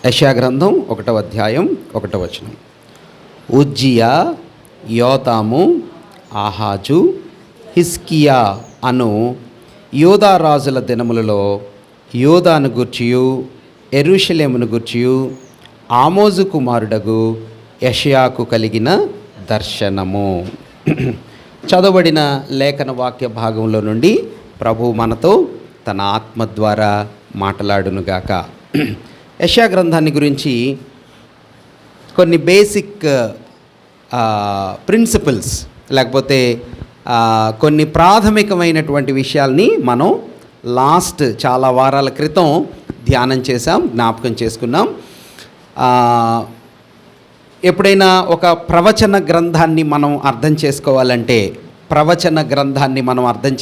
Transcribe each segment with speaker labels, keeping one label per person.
Speaker 1: యెషయా గ్రంథం 1వ అధ్యాయం 1వ వచనం. ఉజ్జియా, యోతాము, ఆహాజు, హిజ్కియా అను యూదా రాజుల దినములలో యూదాను గూర్చియు యెరూషలేమును గూర్చియు ఆమోజు కుమారుడగు యెషయాకు కలిగిన దర్శనము. చదవబడిన లేఖన వాక్య భాగంలో నుండి ప్రభువు మనతో తన ఆత్మ ద్వారా మాట్లాడునుగాక. యెషయా గ్రంథాన్ని గురించి కొన్ని బేసిక్ ప్రిన్సిపల్స్ లేకపోతే కొన్ని ప్రాథమికమైనటువంటి విషయాల్ని మనం చాలా వారాల క్రితం ధ్యానం చేసాం, జ్ఞాపకం చేసుకున్నాం. ఎప్పుడైనా ఒక ప్రవచన గ్రంథాన్ని మనం అర్థం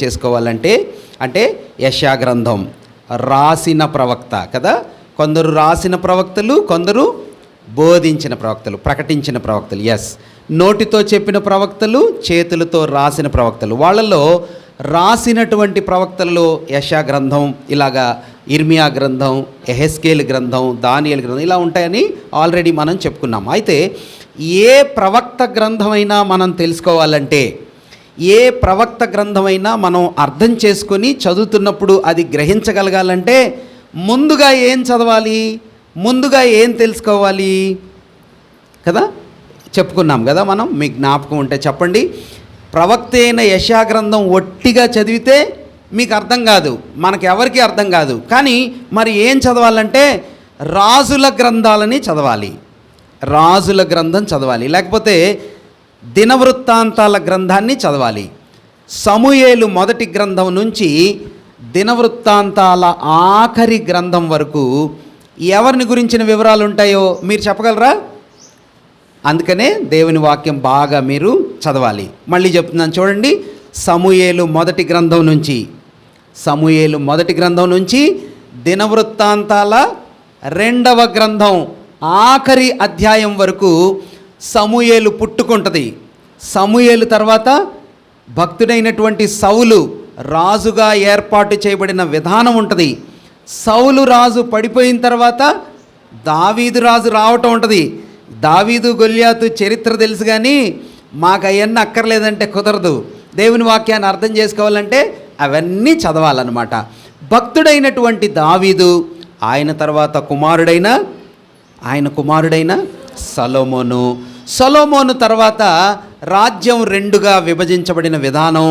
Speaker 1: చేసుకోవాలంటే అంటే యెషయా గ్రంథం రాసిన ప్రవక్త కదా. కొందరు రాసిన ప్రవక్తలు, కొందరు బోధించిన ప్రవక్తలు, ప్రకటించిన ప్రవక్తలు. నోటితో చెప్పిన ప్రవక్తలు, చేతులతో రాసిన ప్రవక్తలు. వాళ్ళలో రాసినటువంటి ప్రవక్తలలో యెషయా గ్రంథం, ఇలాగా ఇర్మియా గ్రంథం, యెహెజ్కేలు గ్రంథం, దానియేలు గ్రంథం ఇలా ఉంటాయని ఆల్రెడీ మనం చెప్పుకున్నాం. అయితే ఏ ప్రవక్త గ్రంథమైనా మనం తెలుసుకోవాలంటే, ఏ ప్రవక్త గ్రంథమైనా మనం అర్థం చేసుకొని చదువుతున్నప్పుడు అది గ్రహించగలగాలంటే ముందుగా ఏం చదవాలి, ముందుగా ఏం తెలుసుకోవాలి కదా. చెప్పుకున్నాం కదా మనం. మీకు జ్ఞాపకం ఉంటే చెప్పండి. ప్రవక్త అయిన యెషయా గ్రంథం ఒట్టిగా చదివితే మీకు అర్థం కాదు, మనకెవరికి అర్థం కాదు. కానీ మరి ఏం చదవాలంటే రాజుల గ్రంథాలని చదవాలి, రాజుల గ్రంథం చదవాలి, లేకపోతే దినవృత్తాంతాల గ్రంథాన్ని చదవాలి. సమూయేలు మొదటి గ్రంథం నుంచి దినవృత్తాంతాల ఆఖరి గ్రంథం వరకు ఎవరిని గురించిన వివరాలు ఉంటాయో మీరు చెప్పగలరా? అందుకనే దేవుని వాక్యం బాగా మీరు చదవాలి. మళ్ళీ చెప్తున్నాను చూడండి. సమూయేలు మొదటి గ్రంథం నుంచి దినవృత్తాంతాల 2వ గ్రంథం ఆఖరి అధ్యాయం వరకు సమూయేలు పుట్టుకుంటుంది. సమూయేలు తర్వాత భక్తుడైనటువంటి సౌలు రాజుగా ఏర్పాటు చేయబడిన విధానం ఉంటుంది. సౌలు రాజు పడిపోయిన తర్వాత దావీదు రాజు రావటం ఉంటుంది. దావీదు గొల్యాతు చరిత్ర తెలుసు, కానీ మాకు అవన్నీ అక్కర్లేదంటే కుదరదు. దేవుని వాక్యాన్ని అర్థం చేసుకోవాలంటే అవన్నీ చదవాలన్నమాట. భక్తుడైనటువంటి దావీదు, ఆయన తర్వాత ఆయన కుమారుడైన సొలొమోను తర్వాత రాజ్యం 2గా విభజించబడిన విధానం,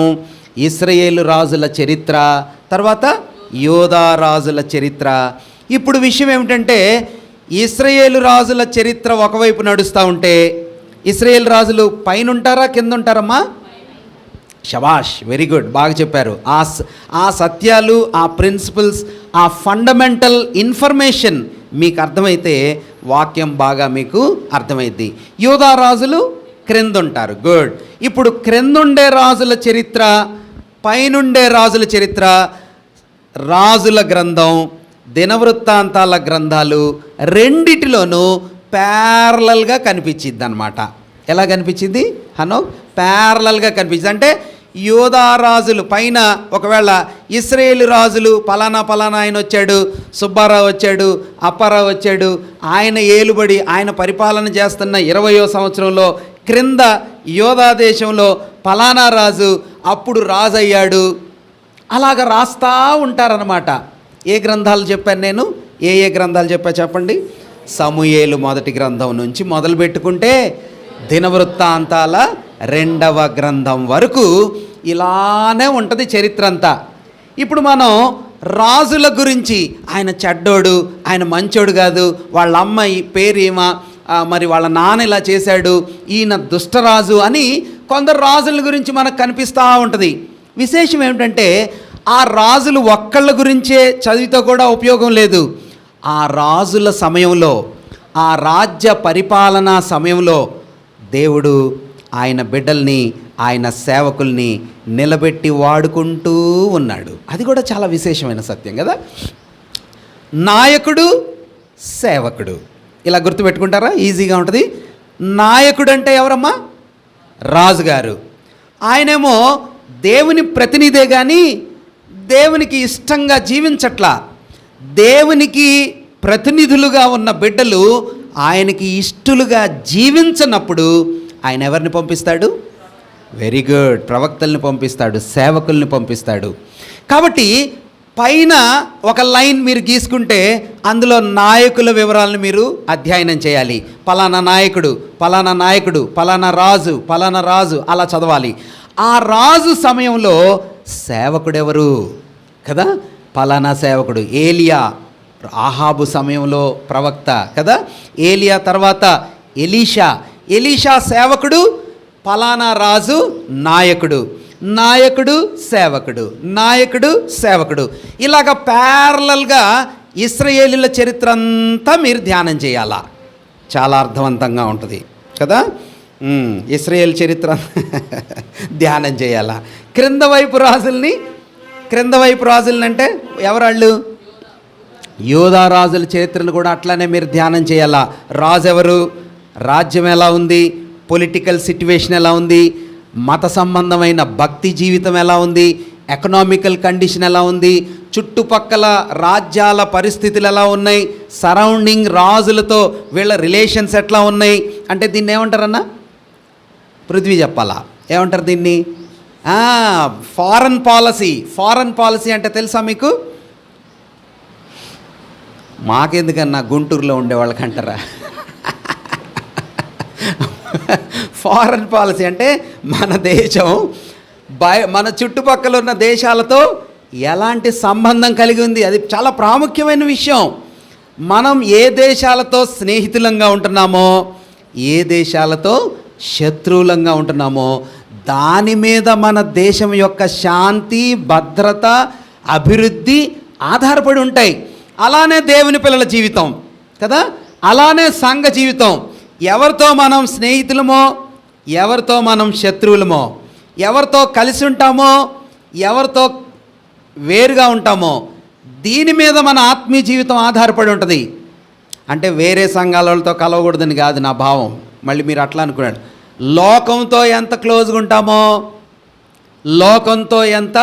Speaker 1: ఇశ్రాయేలు రాజుల చరిత్ర, తర్వాత యూదా రాజుల చరిత్ర. ఇప్పుడు విషయం ఏమిటంటే ఇశ్రాయేలు రాజుల చరిత్ర ఒకవైపు నడుస్తూ ఉంటే, ఇశ్రాయేల్ రాజులు పైన ఉంటారా కింద ఉంటారమ్మా? శబాష్, వెరీ గుడ్, బాగా చెప్పారు. ఆ సత్యాలు, ఆ ప్రిన్సిపల్స్, ఆ ఫండమెంటల్ ఇన్ఫర్మేషన్ మీకు అర్థమైతే వాక్యం బాగా మీకు అర్థమైద్ది. యూదా రాజులు క్రిందుంటారు, గుడ్. ఇప్పుడు క్రిందుండే రాజుల చరిత్ర, పైనుండే రాజుల చరిత్ర, రాజుల గ్రంథం, దినవృత్తాంతాల గ్రంథాలు రెండిటిలోనూ ప్యారలల్గా కనిపించిద్ది అన్నమాట. ఎలా కనిపించింది హనో? ప్యారలల్గా కనిపించింది. అంటే యూదా రాజులు పైన ఒకవేళ ఇశ్రాయేలు రాజులు పలానా ఆయన వచ్చాడు, సుబ్బారావు వచ్చాడు, అప్పారావు వచ్చాడు, ఆయన ఏలుబడి ఆయన పరిపాలన చేస్తున్న 20వ సంవత్సరంలో క్రింద యూదా దేశంలో పలానా రాజు అప్పుడు రాజు అయ్యాడు, అలాగ రాస్తా ఉంటారనమాట. ఏ గ్రంథాలు చెప్పాను నేను? ఏ గ్రంథాలు చెప్పండి. సమూయేలు మొదటి గ్రంథం నుంచి మొదలు పెట్టుకుంటే దినవృత్తాంతాల 2వ గ్రంథం వరకు ఇలానే ఉంటుంది చరిత్ర అంతా. ఇప్పుడు మనం రాజుల గురించి, ఆయన చెడ్డోడు, ఆయన మంచోడు కాదు, వాళ్ళ అమ్మాయి పేరు మరి వాళ్ళ నాన్న ఇలా చేశాడు, ఈయన దుష్టరాజు అని కొందరు రాజుల గురించి మనకు కనిపిస్తూ ఉంటుంది. విశేషం ఏమిటంటే ఆ రాజులు ఒక్కళ్ళ గురించే చదివితే కూడా ఉపయోగం లేదు. ఆ రాజుల సమయంలో, ఆ రాజ్య పరిపాలనా సమయంలో దేవుడు ఆయన బిడ్డల్ని, ఆయన సేవకుల్ని నిలబెట్టి వాడుకుంటూ ఉన్నాడు. అది కూడా చాలా విశేషమైన సత్యం కదా. నాయకుడు, సేవకుడు, ఇలా గుర్తుపెట్టుకుంటారా? ఈజీగా ఉంటుంది. నాయకుడు అంటే ఎవరమ్మా? రాజుగారు. ఆయనేమో దేవుని ప్రతినిధే కానీ దేవునికి ఇష్టంగా జీవించట్లా. దేవునికి ప్రతినిధులుగా ఉన్న బిడ్డలు ఆయనకి ఇష్టలుగా జీవించనప్పుడు ఆయన ఎవరిని పంపిస్తాడు? వెరీ గుడ్, ప్రవక్తల్ని పంపిస్తాడు, సేవకుల్ని పంపిస్తాడు. కాబట్టి పైన ఒక లైన్ మీరు గీసుకుంటే అందులో నాయకుల వివరాలను మీరు అధ్యయనం చేయాలి. పలానా నాయకుడు, పలానా నాయకుడు, పలానా రాజు, పలానా రాజు, అలా చదవాలి. ఆ రాజు సమయంలో సేవకుడెవరు కదా? పలానా సేవకుడు ఏలియా, ఆహాబు సమయంలో ప్రవక్త కదా. ఏలియా తర్వాత ఎలీషా సేవకుడు, పలానా రాజు నాయకుడు, నాయకుడు సేవకుడు, నాయకుడు సేవకుడు. ఇలాగ ప్యారలల్గా ఇశ్రాయేలీల చరిత్ర అంతా మీరు ధ్యానం చేయాలా. చాలా అర్థవంతంగా ఉంటుంది కదా. ఇశ్రాయేల్ చరిత్ర ధ్యానం చేయాలా. క్రింద వైపు రాజులని అంటే ఎవరాళ్ళు? యోధా రాజుల చరిత్రను కూడా అట్లానే మీరు ధ్యానం చేయాలా. రాజు ఎవరు, రాజ్యం ఎలా ఉంది, పొలిటికల్ సిట్యువేషన్ ఎలా ఉంది, మత సంబంధమైన భక్తి జీవితం ఎలా ఉంది, ఎకనామికల్ కండిషన్ ఎలా ఉంది, చుట్టుపక్కల రాజ్యాల పరిస్థితులు ఎలా ఉన్నాయి, సరౌండింగ్ రాజులతో వీళ్ళ రిలేషన్స్ ఎట్లా ఉన్నాయి. అంటే దీన్ని ఏమంటారన్నా? పృథ్వీ చెప్పాలా, ఏమంటారు దీన్ని? ఫారెన్ పాలసీ అంటే తెలుసా మీకు? మాకెందుకన్నా గుంటూరులో ఉండేవాళ్ళకంటారా? ఫారెన్ పాలసీ అంటే మన దేశం మన చుట్టుపక్కల ఉన్న దేశాలతో ఎలాంటి సంబంధం కలిగి ఉంది. అది చాలా ప్రాముఖ్యమైన విషయం. మనం ఏ దేశాలతో స్నేహితులంగా ఉంటున్నామో, ఏ దేశాలతో శత్రువులంగా ఉంటున్నామో దాని మీద మన దేశం యొక్క శాంతి, భద్రత, అభివృద్ధి ఆధారపడి ఉంటాయి. అలానే దేవుని పిల్లల జీవితం కదా, అలానే సంఘ జీవితం. ఎవరితో మనం స్నేహితులమో, ఎవరితో మనం శత్రువులమో, ఎవరితో కలిసి ఉంటామో, ఎవరితో వేరుగా ఉంటామో, దీని మీద మన ఆత్మీయ జీవితం ఆధారపడి ఉంటుంది. అంటే వేరే సంఘాలతో కలవకూడదని కాదు నా భావం. మళ్ళీ మీరు అట్లా అనుకున్నాడు. లోకంతో ఎంత క్లోజ్గా ఉంటామో, లోకంతో ఎంత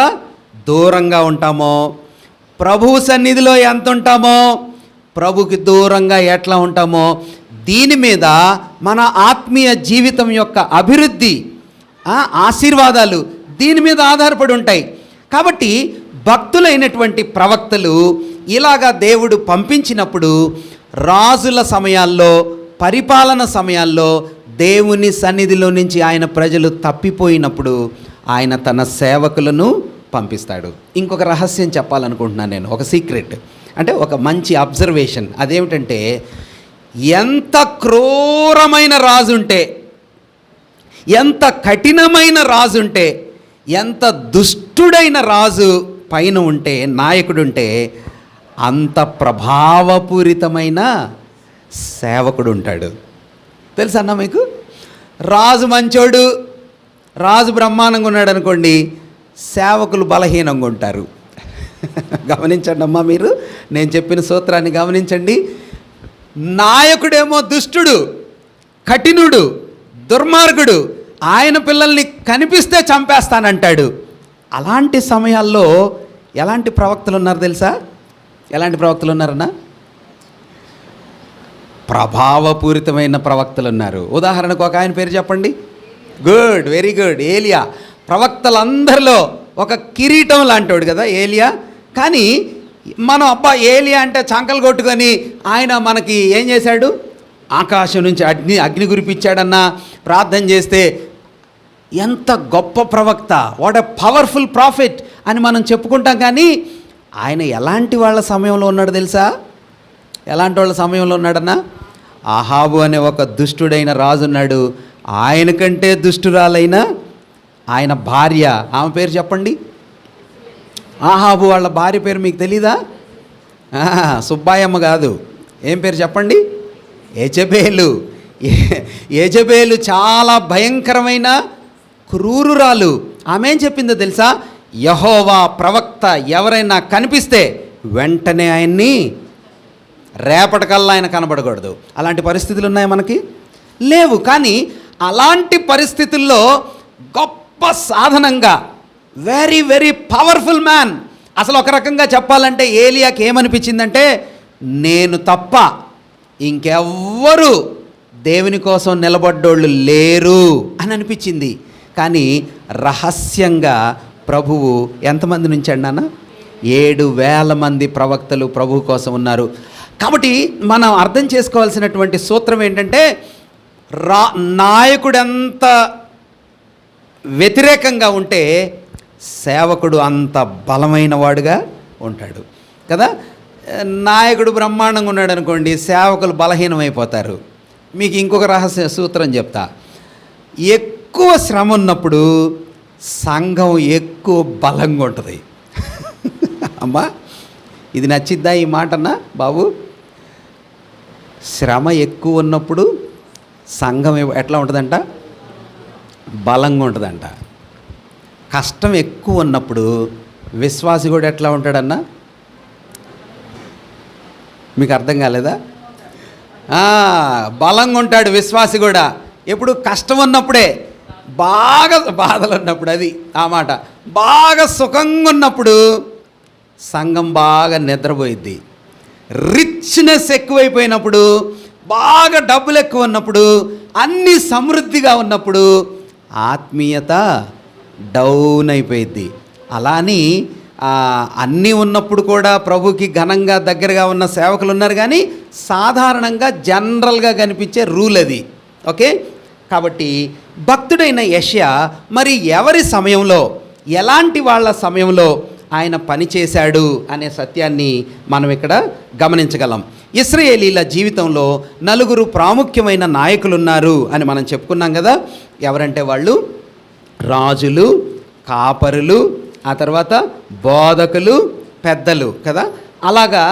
Speaker 1: దూరంగా ఉంటామో, ప్రభు సన్నిధిలో ఎంత ఉంటామో, ప్రభుకి దూరంగా ఎట్లా ఉంటామో, దీని మీద మన ఆత్మీయ జీవితం యొక్క అభివృద్ధి, ఆశీర్వాదాలు దీని మీద ఆధారపడి ఉంటాయి. కాబట్టి భక్తులైనటువంటి ప్రవక్తలు ఇలాగా దేవుడు పంపించినప్పుడు రాజుల సమయాల్లో, పరిపాలన సమయాల్లో దేవుని సన్నిధిలో నుంచి ఆయన ప్రజలు తప్పిపోయినప్పుడు ఆయన తన సేవకులను పంపిస్తాడు. ఇంకొక రహస్యం చెప్పాలనుకుంటున్నాను నేను, ఒక సీక్రెట్, అంటే ఒక మంచి అబ్జర్వేషన్. అదేమిటంటే, ఎంత క్రూరమైన రాజుంటే, ఎంత కఠినమైన రాజుంటే, ఎంత దుష్టుడైన రాజు పైన ఉంటే, నాయకుడుంటే, అంత ప్రభావపూరితమైన సేవకుడు ఉంటాడు. తెలుసా అన్న మీకు? రాజు మంచోడు, రాజు బ్రహ్మాండంగా ఉన్నాడు అనుకోండి, సేవకులు బలహీనంగా ఉంటారు. గమనించండి అమ్మా, మీరు నేను చెప్పిన సూత్రాన్ని గమనించండి. నాయకుడేమో దుష్టుడు, కఠినుడు, దుర్మార్గుడు, ఆయన పిల్లల్ని కనిపిస్తే చంపేస్తానంటాడు. అలాంటి సమయాల్లో ఎలాంటి ప్రవక్తలు ఉన్నారు తెలుసా? ఎలాంటి ప్రవక్తలు ఉన్నారన్నా? ప్రభావపూరితమైన ప్రవక్తలు ఉన్నారు. ఉదాహరణకు ఒక ఆయన పేరు చెప్పండి. గుడ్, వెరీ గుడ్, ఏలియా. ప్రవక్తలందరిలో ఒక కిరీటం లాంటివాడు కదా ఏలియా. కానీ మనం ఏలియా అంటే చంకలు కొట్టుకొని ఆయన మనకి ఏం చేశాడు? ఆకాశం నుంచి అగ్ని కురిపించాడన్నా, ప్రార్థన చేస్తే ఎంత గొప్ప ప్రవక్త, వాట్ ఎ పవర్ఫుల్ ప్రాఫిట్ అని మనం చెప్పుకుంటాం. కానీ ఆయన ఎలాంటి వాళ్ళ సమయంలో ఉన్నాడు తెలుసా? ఎలాంటి వాళ్ళ సమయంలో ఉన్నాడన్నా? ఆహాబు అనే ఒక దుష్టుడైన రాజున్నాడు. ఆయన కంటే దుష్టురాలైన ఆయన భార్య, ఆమె పేరు చెప్పండి. ఆహాబు వాళ్ళ భార్య పేరు మీకు తెలీదా? సుబ్బాయమ్మ కాదు. ఏం పేరు చెప్పండి? యెజబేలు చాలా భయంకరమైన క్రూరురాలు. ఆమె ఏం చెప్పిందో తెలుసా? యెహోవా ప్రవక్త ఎవరైనా కనిపిస్తే వెంటనే ఆయన్ని, రేపటికల్లా ఆయన కనబడకూడదు. అలాంటి పరిస్థితులు ఉన్నాయి మనకి? లేవు. కానీ అలాంటి పరిస్థితుల్లో గొప్ప సాధనంగా, వెరీ వెరీ పవర్ఫుల్ మ్యాన్. అసలు ఒక రకంగా చెప్పాలంటే ఏలియాకి ఏమనిపించిందంటే, నేను తప్ప ఇంకెవ్వరు దేవుని కోసం నిలబడ్డోళ్ళు లేరు అని అనిపించింది. కానీ రహస్యంగా ప్రభువు ఎంతమంది నుంచి అన్నానా 7,000 మంది ప్రవక్తలు ప్రభువు కోసం ఉన్నారు. కాబట్టి మనం అర్థం చేసుకోవాల్సినటువంటి సూత్రం ఏంటంటే, నాయకుడు వ్యతిరేకంగా ఉంటే సేవకుడు అంత బలమైన వాడుగా ఉంటాడు కదా. నాయకుడు బ్రహ్మాండంగా ఉన్నాడు అనుకోండి, సేవకులు బలహీనమైపోతారు. మీకు ఇంకొక రహస్య సూత్రం చెప్తా. ఎక్కువ శ్రమ ఉన్నప్పుడు సంఘం ఎక్కువ బలంగా ఉంటుంది. అమ్మా, ఇది నచ్చిద్దా ఈ మాటన్నా బాబు? శ్రమ ఎక్కువ ఉన్నప్పుడు సంఘం ఎట్లా ఉంటుందంట? బలంగా ఉంటుందంట. కష్టం ఎక్కువ ఉన్నప్పుడు విశ్వాసి కూడా ఎట్లా ఉంటాడన్నా? మీకు అర్థం కాలేదా? బలంగా ఉంటాడు విశ్వాసి కూడా. ఎప్పుడు కష్టం ఉన్నప్పుడే, బాగా బాధలు ఉన్నప్పుడు, అది ఆ మాట. బాగా సుఖంగా ఉన్నప్పుడు సంఘం బాగా నిద్రపోయిద్ది. రిచ్నెస్ ఎక్కువైపోయినప్పుడు, బాగా డబ్బులు ఎక్కువ ఉన్నప్పుడు, అన్నీ సమృద్ధిగా ఉన్నప్పుడు ఆత్మీయత డౌన్ అయిపోయిద్ది. అలా అని అన్నీ ఉన్నప్పుడు కూడా ప్రభుకి ఘనంగా దగ్గరగా ఉన్న సేవకులు ఉన్నారు. కానీ సాధారణంగా జనరల్గా కనిపించే రూల్ అది. ఓకే, కాబట్టి భక్తుడైన యెషయా మరి ఎవరి సమయంలో, ఎలాంటి వాళ్ళ సమయంలో ఆయన పనిచేశాడు అనే సత్యాన్ని మనం ఇక్కడ గమనించగలం. ఇశ్రాయేలీల జీవితంలో 4 ప్రాముఖ్యమైన నాయకులు ఉన్నారు అని మనం చెప్పుకున్నాం కదా. ఎవరంటే వాళ్ళు రాజులు, కాపరులు, ఆ తర్వాత బోధకులు, పెద్దలు కదా. అలాగా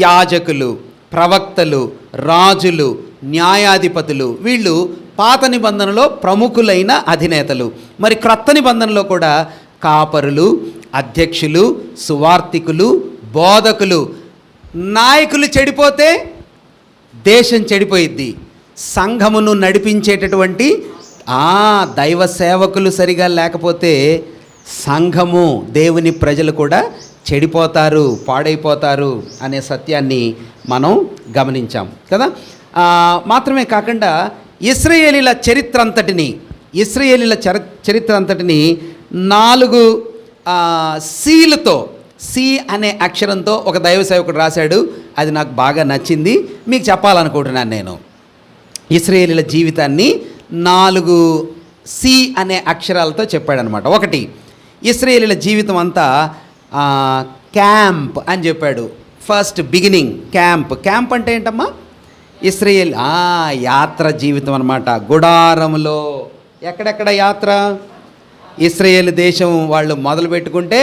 Speaker 1: యాజకులు, ప్రవక్తలు, రాజులు, న్యాయాధిపతులు, వీళ్ళు పాత నిబంధనలో ప్రముఖులైన అధినేతలు. మరి క్రొత్త నిబంధనలో కూడా కాపరులు, అధ్యక్షులు, సువార్తికులు, బోధకులు. నాయకులు చెడిపోతే దేశం చెడిపోయిద్ది. సంఘమును నడిపించేటటువంటి దైవ సేవకులు సరిగా లేకపోతే సంఘము, దేవుని ప్రజలు కూడా చెడిపోతారు, పాడైపోతారు అనే సత్యాన్ని మనం గమనించాం కదా. మాత్రమే కాకుండా ఇశ్రాయేలీల చరిత్ర అంతటిని 4 సీలతో, సి అనే అక్షరంతో ఒక దైవ సేవకుడు రాశాడు. అది నాకు బాగా నచ్చింది, మీకు చెప్పాలనుకుంటున్నాను నేను. ఇశ్రాయేలీల జీవితాన్ని 4 సి అనే అక్షరాలతో చెప్పాడనమాట. 1, ఇశ్రాయేలీల జీవితం అంతా క్యాంప్ అని చెప్పాడు. First beginning camp. క్యాంప్ అంటే ఏంటమ్మా? ఇశ్రాయేల్ యాత్ర జీవితం అనమాట. గుడారంలో ఎక్కడెక్కడ యాత్ర? ఇశ్రాయేల్ దేశం వాళ్ళు మొదలు పెట్టుకుంటే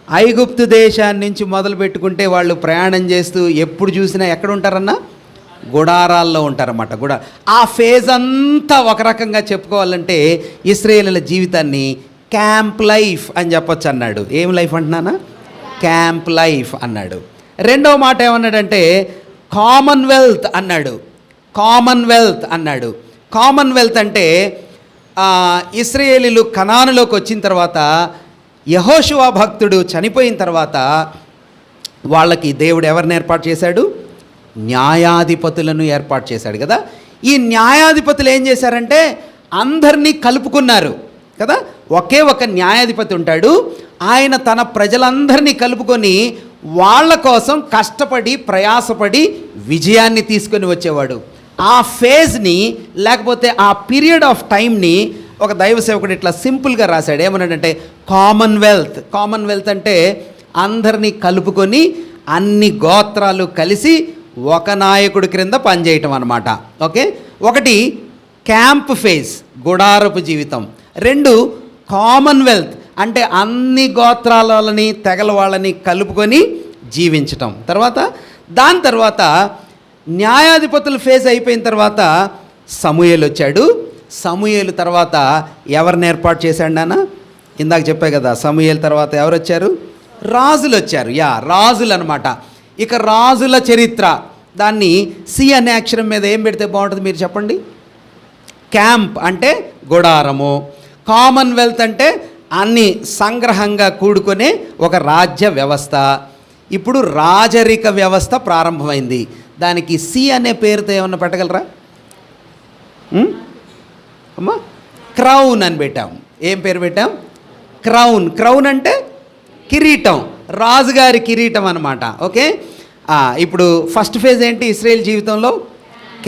Speaker 1: ఐగుప్తు దేశాన్ని నుంచి మొదలు పెట్టుకుంటే వాళ్ళు ప్రయాణం చేస్తూ ఎప్పుడు చూసినా ఎక్కడ ఉంటారన్నా? గుడారాల్లో ఉంటారన్నమాట. ఆ ఫేజ్ అంతా ఒక రకంగా చెప్పుకోవాలంటే ఇశ్రాయేలీల జీవితాన్ని క్యాంప్ లైఫ్ అని చెప్పొచ్చు అన్నాడు. ఏం లైఫ్ అంటున్నానా? క్యాంప్ లైఫ్ అన్నాడు. రెండవ మాట ఏమన్నాడంటే కామన్వెల్త్ అన్నాడు. కామన్వెల్త్ అంటే ఇశ్రాయేలీలు కనానులోకి వచ్చిన తర్వాత, యెహోషువ భక్తుడు చనిపోయిన తర్వాత వాళ్ళకి దేవుడు ఎవరిని ఏర్పాటు చేశాడు? న్యాయాధిపతులను ఏర్పాటు చేశాడు కదా. ఈ న్యాయాధిపతులు ఏం చేశారంటే అందరినీ కలుపుకున్నారు కదా. ఒకే ఒక న్యాయాధిపతి ఉంటాడు. ఆయన తన ప్రజలందరినీ కలుపుకొని వాళ్ళ కోసం కష్టపడి ప్రయాసపడి విజయాన్ని తీసుకొని వచ్చేవాడు. ఆ ఫేజ్ని, లేకపోతే ఆ పీరియడ్ ఆఫ్ టైంని ఒక దైవ సేవకుడు ఇట్లా సింపుల్గా రాశాడు. ఏమన్నాడంటే కామన్వెల్త్ అంటే అందరినీ కలుపుకొని అన్ని గోత్రాలు కలిసి ఒక నాయకుడి క్రింద పనిచేయటం అన్నమాట. ఓకే, 1 క్యాంప్ ఫేజ్, గుడారపు జీవితం. 2 కామన్వెల్త్ అంటే అన్ని గోత్రాల వాళ్ళని, తెగల వాళ్ళని కలుపుకొని జీవించటం. దాని తర్వాత న్యాయాధిపతుల ఫేజ్ అయిపోయిన తర్వాత సమూయేలు వచ్చాడు. సమూయేలు తర్వాత ఎవరిని ఏర్పాటు చేశాడు నాన్న? ఇందాక చెప్పా కదా, సమూయేలు తర్వాత ఎవరు వచ్చారు? రాజులు వచ్చారు. రాజులు అనమాట. ఇక రాజుల చరిత్ర, దాన్ని సి అనే అక్షరం మీద ఏం పెడితే బాగుంటుంది మీరు చెప్పండి? క్యాంప్ అంటే గుడారము, కామన్వెల్త్ అంటే అన్ని సంగ్రహంగా కూడుకునే ఒక రాజ్య వ్యవస్థ. ఇప్పుడు రాజరిక వ్యవస్థ ప్రారంభమైంది. దానికి సి అనే పేరుతో ఏమన్నా పెట్టగలరా అమ్మా? క్రౌన్ అని పెట్టాం. ఏం పేరు పెట్టాం? క్రౌన్. క్రౌన్ అంటే కిరీటం, రాజుగారి కిరీటం అన్నమాట. ఓకే, ఇప్పుడు ఫస్ట్ ఫేజ్ ఏంటి ఇశ్రాయేల్ జీవితంలో?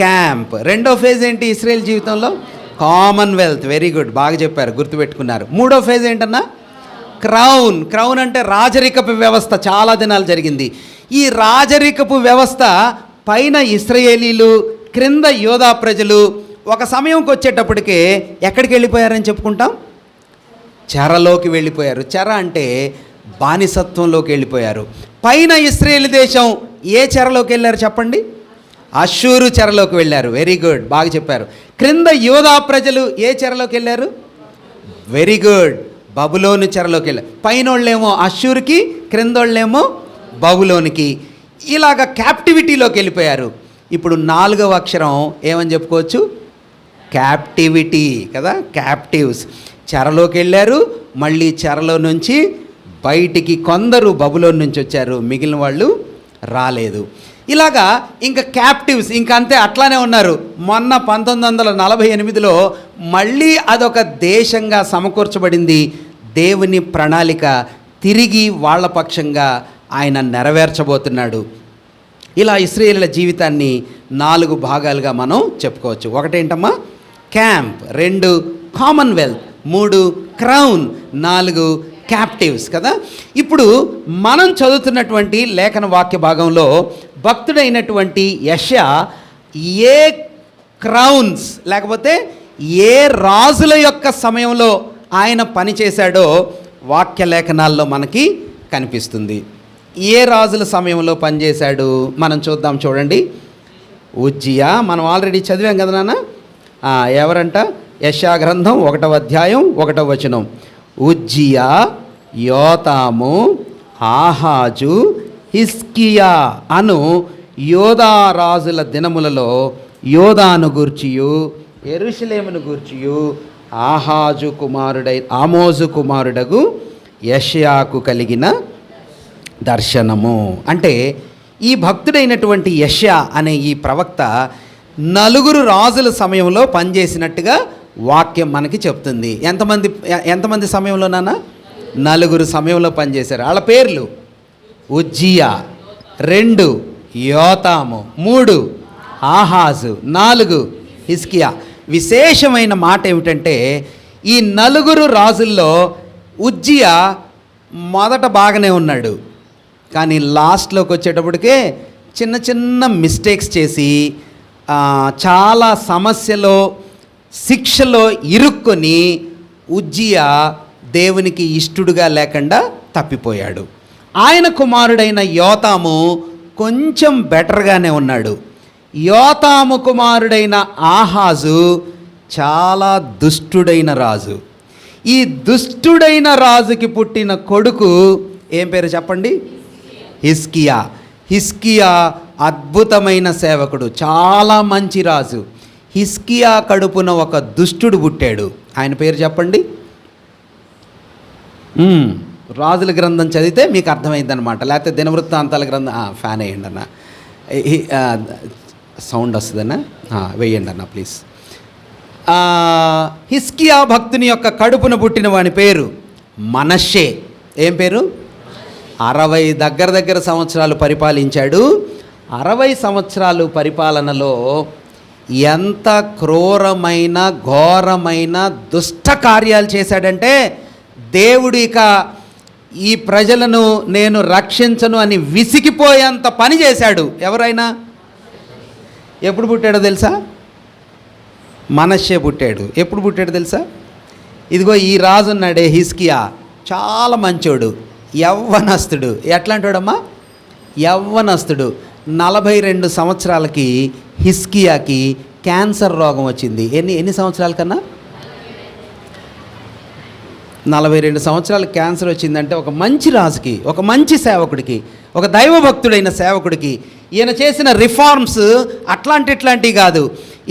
Speaker 1: క్యాంప్. రెండో ఫేజ్ ఏంటి ఇశ్రాయేల్ జీవితంలో? కామన్వెల్త్. వెరీ గుడ్, బాగా చెప్పారు, గుర్తుపెట్టుకున్నారు. మూడో ఫేజ్ ఏంటన్నా? క్రౌన్. క్రౌన్ అంటే రాజరికపు వ్యవస్థ. చాలా దినాలు జరిగింది. ఈ రాజరికపు వ్యవస్థ పైన ఇశ్రాయేలీలు, క్రింద యోధా ప్రజలు ఒక సమయంకి వచ్చేటప్పటికే ఎక్కడికి వెళ్ళిపోయారని చెప్పుకుంటాం? చెరలోకి వెళ్ళిపోయారు. చెర అంటే బానిసత్వంలోకి వెళ్ళిపోయారు. పైన ఇశ్రాయేలు దేశం ఏ చెరలోకి వెళ్ళారు చెప్పండి? అష్షూరు చెరలోకి వెళ్ళారు. వెరీ గుడ్, బాగా చెప్పారు. క్రింద యోధా ప్రజలు ఏ చెరలోకి వెళ్ళారు? వెరీ గుడ్, బబులోను చెరలోకి వెళ్ళారు. పైనోళ్ళేమో అష్షూరుకి, క్రిందోళ్ళేమో బబులోనికి. ఇలాగ క్యాప్టివిటీలోకి వెళ్ళిపోయారు. ఇప్పుడు 4వ అక్షరం ఏమని చెప్పుకోవచ్చు? క్యాప్టివిటీ కదా, క్యాప్టివ్స్. చెరలోకి వెళ్ళారు, మళ్ళీ చెరలో నుంచి బయటికి కొందరు బబులోన్ నుంచి వచ్చారు, మిగిలిన వాళ్ళు రాలేదు. ఇలాగా ఇంకా క్యాప్టివ్స్ ఇంకా అంతే అట్లానే ఉన్నారు. మొన్న 1948లో మళ్ళీ అదొక దేశంగా సమకూర్చబడింది. దేవుని ప్రణాళిక తిరిగి వాళ్ళ పక్షంగా ఆయన నెరవేర్చబోతున్నాడు. ఇలా ఇశ్రాయేలీల జీవితాన్ని 4 భాగాలుగా మనం చెప్పుకోవచ్చు. ఒకటేంటమ్మా? క్యాంప్. 2 కామన్వెల్త్. 3 క్రౌన్. 4 క్యాప్టివ్స్ కదా. ఇప్పుడు మనం చదువుతున్నటువంటి లేఖన వాక్య భాగంలో భక్తుడైనటువంటి యెషయా ఏ క్రౌన్స్ లేకపోతే ఏ రాజుల యొక్క సమయంలో ఆయన పనిచేశాడో వాక్య లేఖనాల్లో మనకి కనిపిస్తుంది. ఏ రాజుల సమయంలో పనిచేశాడు మనం చూద్దాం. చూడండి, ఉజ్జియా. మనం ఆల్రెడీ చదివాం కదా నాన్న. ఎవరంట? యెషయా గ్రంథం 1వ అధ్యాయం 1వ వచనం. ఉజ్జియా, యోతాము, ఆహాజు, హిజ్కియా అను యోధా రాజుల దినములలో యోధాను గూర్చియు యెరూషలేమును గూర్చియు ఆమోజు కుమారుడగు యెషయాకు కలిగిన దర్శనము. అంటే ఈ భక్తుడైనటువంటి యెషయా అనే ఈ ప్రవక్త 4 రాజుల సమయంలో పనిచేసినట్టుగా వాక్యం మనకి చెప్తుంది. ఎంతమంది సమయంలోనన్నా? 4 సమయంలో పనిచేశారు. వాళ్ళ పేర్లు: ఉజ్జియా, 2 యోతాము, 3 ఆహాజు, 4 హిజ్కియా. విశేషమైన మాట ఏమిటంటే ఈ 4 రాజుల్లో ఉజ్జియా మొదట బాగానే ఉన్నాడు, కానీ లాస్ట్లోకి వచ్చేటప్పటికే చిన్న చిన్న మిస్టేక్స్ చేసి చాలా సమస్యలో, శిక్షలో ఇరుక్కొని ఉజ్జియా దేవునికి ఇష్టడుగా లేకుండా తప్పిపోయాడు. ఆయన కుమారుడైన యోతాము కొంచెం బెటర్గానే ఉన్నాడు. యోతాము కుమారుడైన ఆహాజు చాలా దుష్టుడైన రాజు. ఈ దుష్టుడైన రాజుకి పుట్టిన కొడుకు ఏం పేరు చెప్పండి? హిజ్కియా. హిజ్కియా అద్భుతమైన సేవకుడు, చాలా మంచి రాజు. హిజ్కియా కడుపున ఒక దుష్టుడు పుట్టాడు. ఆయన పేరు చెప్పండి. రాజుల గ్రంథం చదివితే మీకు అర్థమైందనమాట. లేకపోతే దినవృత్తాంతాల గ్రంథం ఫ్యాన్ వేయండి అన్న. సౌండ్ వస్తుందన్నా, వేయండి అన్న ప్లీజ్. హిజ్కియా భక్తుని యొక్క కడుపున పుట్టిన వాని పేరు మనష్షే. ఏం పేరు? 60 దగ్గర సంవత్సరాలు పరిపాలించాడు. 60 సంవత్సరాలు పరిపాలనలో ఎంత క్రూరమైన, ఘోరమైన దుష్ట కార్యాలు చేశాడంటే దేవుడు ఇక ఈ ప్రజలను నేను రక్షించను అని విసిగిపోయేంత పని చేశాడు. ఎవరైనా ఎప్పుడు పుట్టాడో తెలుసా? మనష్షే పుట్టాడు. ఎప్పుడు పుట్టాడు తెలుసా? ఇదిగో ఈ రాజు ఉన్నాడే హిజ్కియా, చాలా మంచోడు, యవ్వనస్తుడు. ఎట్లాంటాడమ్మా? యవ్వనస్తుడు. 42 సంవత్సరాలకి హిజ్కియాకి క్యాన్సర్ రోగం వచ్చింది. ఎన్ని సంవత్సరాల కన్నా? 42 సంవత్సరాలకు క్యాన్సర్ వచ్చిందంటే ఒక మంచి రాజుకి, ఒక మంచి సేవకుడికి, ఒక దైవభక్తుడైన సేవకుడికి ఈయన చేసిన రిఫార్మ్స్ అట్లాంటివి కాదు.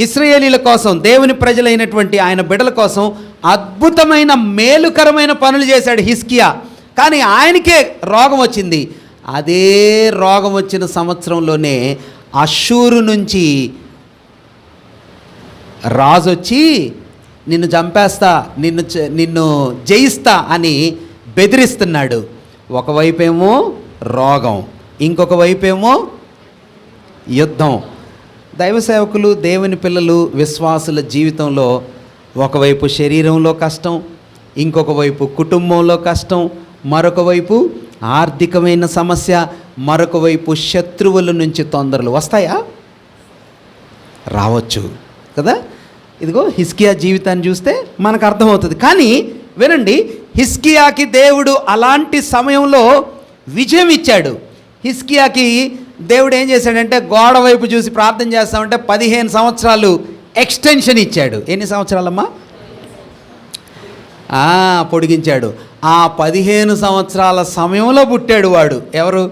Speaker 1: ఇశ్రాయేలీల కోసం, దేవుని ప్రజలైనటువంటి ఆయన బిడ్డల కోసం అద్భుతమైన మేలుకరమైన పనులు చేశాడు హిజ్కియా. కానీ ఆయనకే రోగం వచ్చింది. అదే రోగం వచ్చిన సంవత్సరంలోనే అష్షూరు నుంచి రాజు వచ్చి నిన్ను చంపేస్తా, నిన్ను జయిస్తా అని బెదిరిస్తున్నాడు. ఒకవైపేమో రోగం, ఇంకొక వైపేమో యుద్ధం. దైవ సేవకులు, దేవుని పిల్లలు, విశ్వాసుల జీవితంలో ఒకవైపు శరీరంలో కష్టం, ఇంకొక వైపు కుటుంబంలో కష్టం, మరొక వైపు ఆర్థికమైన సమస్య, మరొక వైపు శత్రువుల నుంచి తొందరలు వస్తాయా? రావచ్చు కదా. ఇదిగో హిజ్కియా జీవితాన్ని చూస్తే మనకు అర్థమవుతుంది. కానీ వినండి, హిజ్కియాకి దేవుడు అలాంటి సమయంలో విజయం ఇచ్చాడు. హిజ్కియాకి దేవుడు ఏం చేశాడంటే, గోడ వైపు చూసి ప్రార్థన చేస్తామంటే 15 సంవత్సరాలు ఎక్స్టెన్షన్ ఇచ్చాడు. ఎన్ని సంవత్సరాలమ్మా? పొడిగించాడు. ఆ 15 సంవత్సరాల సమయంలో పుట్టాడు వాడు. ఎవరు?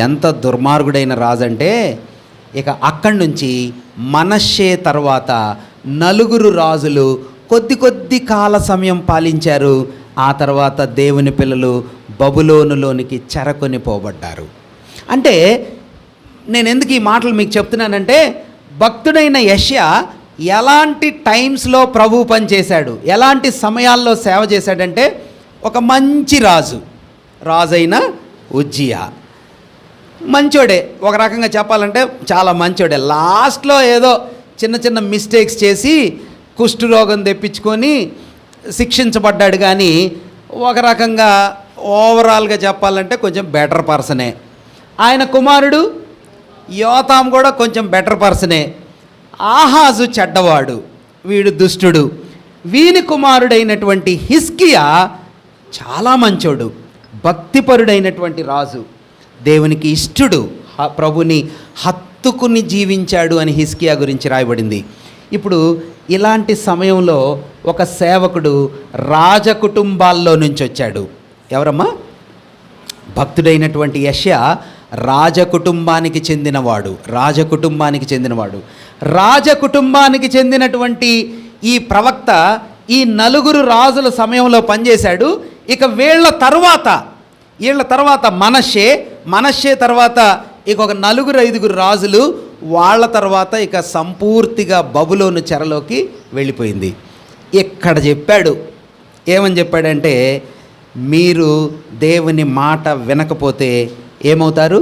Speaker 1: ఎంత దుర్మార్గుడైన రాజు అంటే, ఇక అక్కడి నుంచి మనష్షే తర్వాత 4 రాజులు కొద్ది కాల సమయం పాలించారు. ఆ తర్వాత దేవుని పిల్లలు బబులోనులోనికి చెరకొని పోబడ్డారు. అంటే నేను ఎందుకు ఈ మాటలు మీకు చెప్తున్నానంటే, భక్తుడైన యెషయా ఎలాంటి టైమ్స్లో ప్రభువు పని చేశాడు, ఎలాంటి సమయాల్లో సేవ చేశాడంటే, ఒక మంచి రాజైన ఉజ్జియా మంచోడే, ఒక రకంగా చెప్పాలంటే చాలా మంచోడే. లాస్ట్లో ఏదో చిన్న మిస్టేక్స్ చేసి కుష్ఠరోగం తెప్పించుకొని శిక్షించబడ్డాడు. కానీ ఒక రకంగా ఓవరాల్గా చెప్పాలంటే కొంచెం బెటర్ పర్సనే. ఆయన కుమారుడు యోతాం కూడా కొంచెం బెటర్ పర్సనే. ఆహాజు చెడ్డవాడు, వీడు దుష్టుడు. వీని కుమారుడైనటువంటి హిజ్కియా చాలా మంచోడు, భక్తిపరుడైనటువంటి రాజు, దేవునికి ఇష్టుడు, ప్రభుని హత్తుకుని జీవించాడు అని హిజ్కియా గురించి రాయబడింది. ఇప్పుడు ఇలాంటి సమయంలో ఒక సేవకుడు రాజకుటుంబాల్లో నుంచి వచ్చాడు. ఎవరమ్మా? భక్తుడైనటువంటి యెషయా రాజకుటుంబానికి చెందినవాడు. రాజకుటుంబానికి చెందినటువంటి ఈ ప్రవక్త ఈ 4 రాజుల సమయంలో పనిచేశాడు. ఇక వీళ్ళ తర్వాత మనష్షే తర్వాత ఇక ఒక 4-5 రాజులు, వాళ్ళ తర్వాత ఇక సంపూర్తిగా బబులోను చెరలోకి వెళ్ళిపోయింది. ఇక్కడ చెప్పాడు, ఏమని చెప్పాడంటే, మీరు దేవుని మాట వినకపోతే ఏమవుతారు?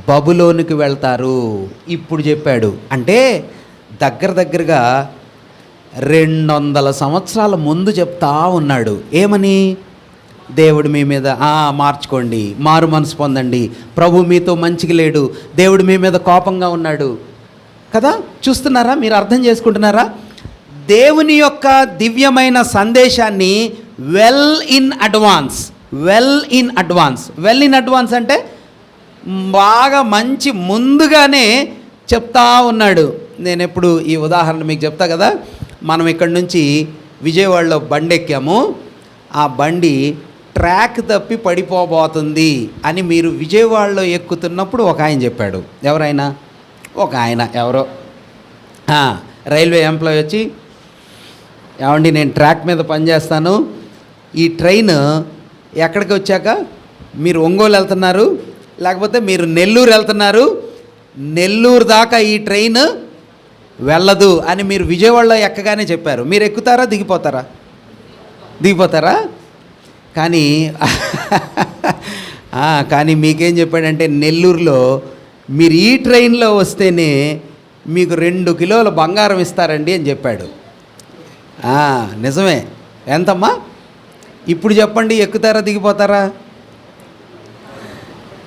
Speaker 1: బబులోనికి వెళ్తారు. ఇప్పుడు చెప్పాడు. అంటే దగ్గరగా 200 సంవత్సరాల ముందు చెప్తా ఉన్నాడు. ఏమని? దేవుడు మీ మీద మార్చుకోండి, మారు మనసు పొందండి, ప్రభు మీతో మంచిగా లేడు, దేవుడు మీ మీద కోపంగా ఉన్నాడు కదా. చూస్తున్నారా? మీరు అర్థం చేసుకుంటున్నారా? దేవుని యొక్క దివ్యమైన సందేశాన్ని వెల్ ఇన్ అడ్వాన్స్ అంటే బాగా మంచి ముందుగానే చెప్తా ఉన్నాడు. నేను ఎప్పుడు ఈ ఉదాహరణ మీకు చెప్తా కదా. మనం ఇక్కడి నుంచి విజయవాడలో బండి ఎక్కాము. ఆ బండి ట్రాక్ తప్పి పడిపోబోతుంది అని మీరు విజయవాడలో ఎక్కుతున్నప్పుడు ఒక ఆయన చెప్పాడు. ఎవరైనా? ఒక ఆయన ఎవరో రైల్వే ఎంప్లాయీ వచ్చి, ఏమండి నేను ట్రాక్ మీద పనిచేస్తాను, ఈ ట్రైన్ ఎక్కడికి వచ్చాక మీరు ఒంగోలు వెళ్తున్నారు, లేకపోతే మీరు నెల్లూరు వెళ్తున్నారు, నెల్లూరు దాకా ఈ ట్రైన్ వెళ్ళదు అని మీరు విజయవాడలో ఎక్కగానే చెప్పారు. మీరు ఎక్కుతారా, దిగిపోతారా? కానీ మీకేం చెప్పాడంటే, నెల్లూరులో మీరు ఈ ట్రైన్లో వస్తేనే మీకు 2 కిలోల బంగారం ఇస్తారండి అని చెప్పాడు. నిజమే. ఎంతమ్మా? ఇప్పుడు చెప్పండి, ఎక్కుతారా, దిగిపోతారా?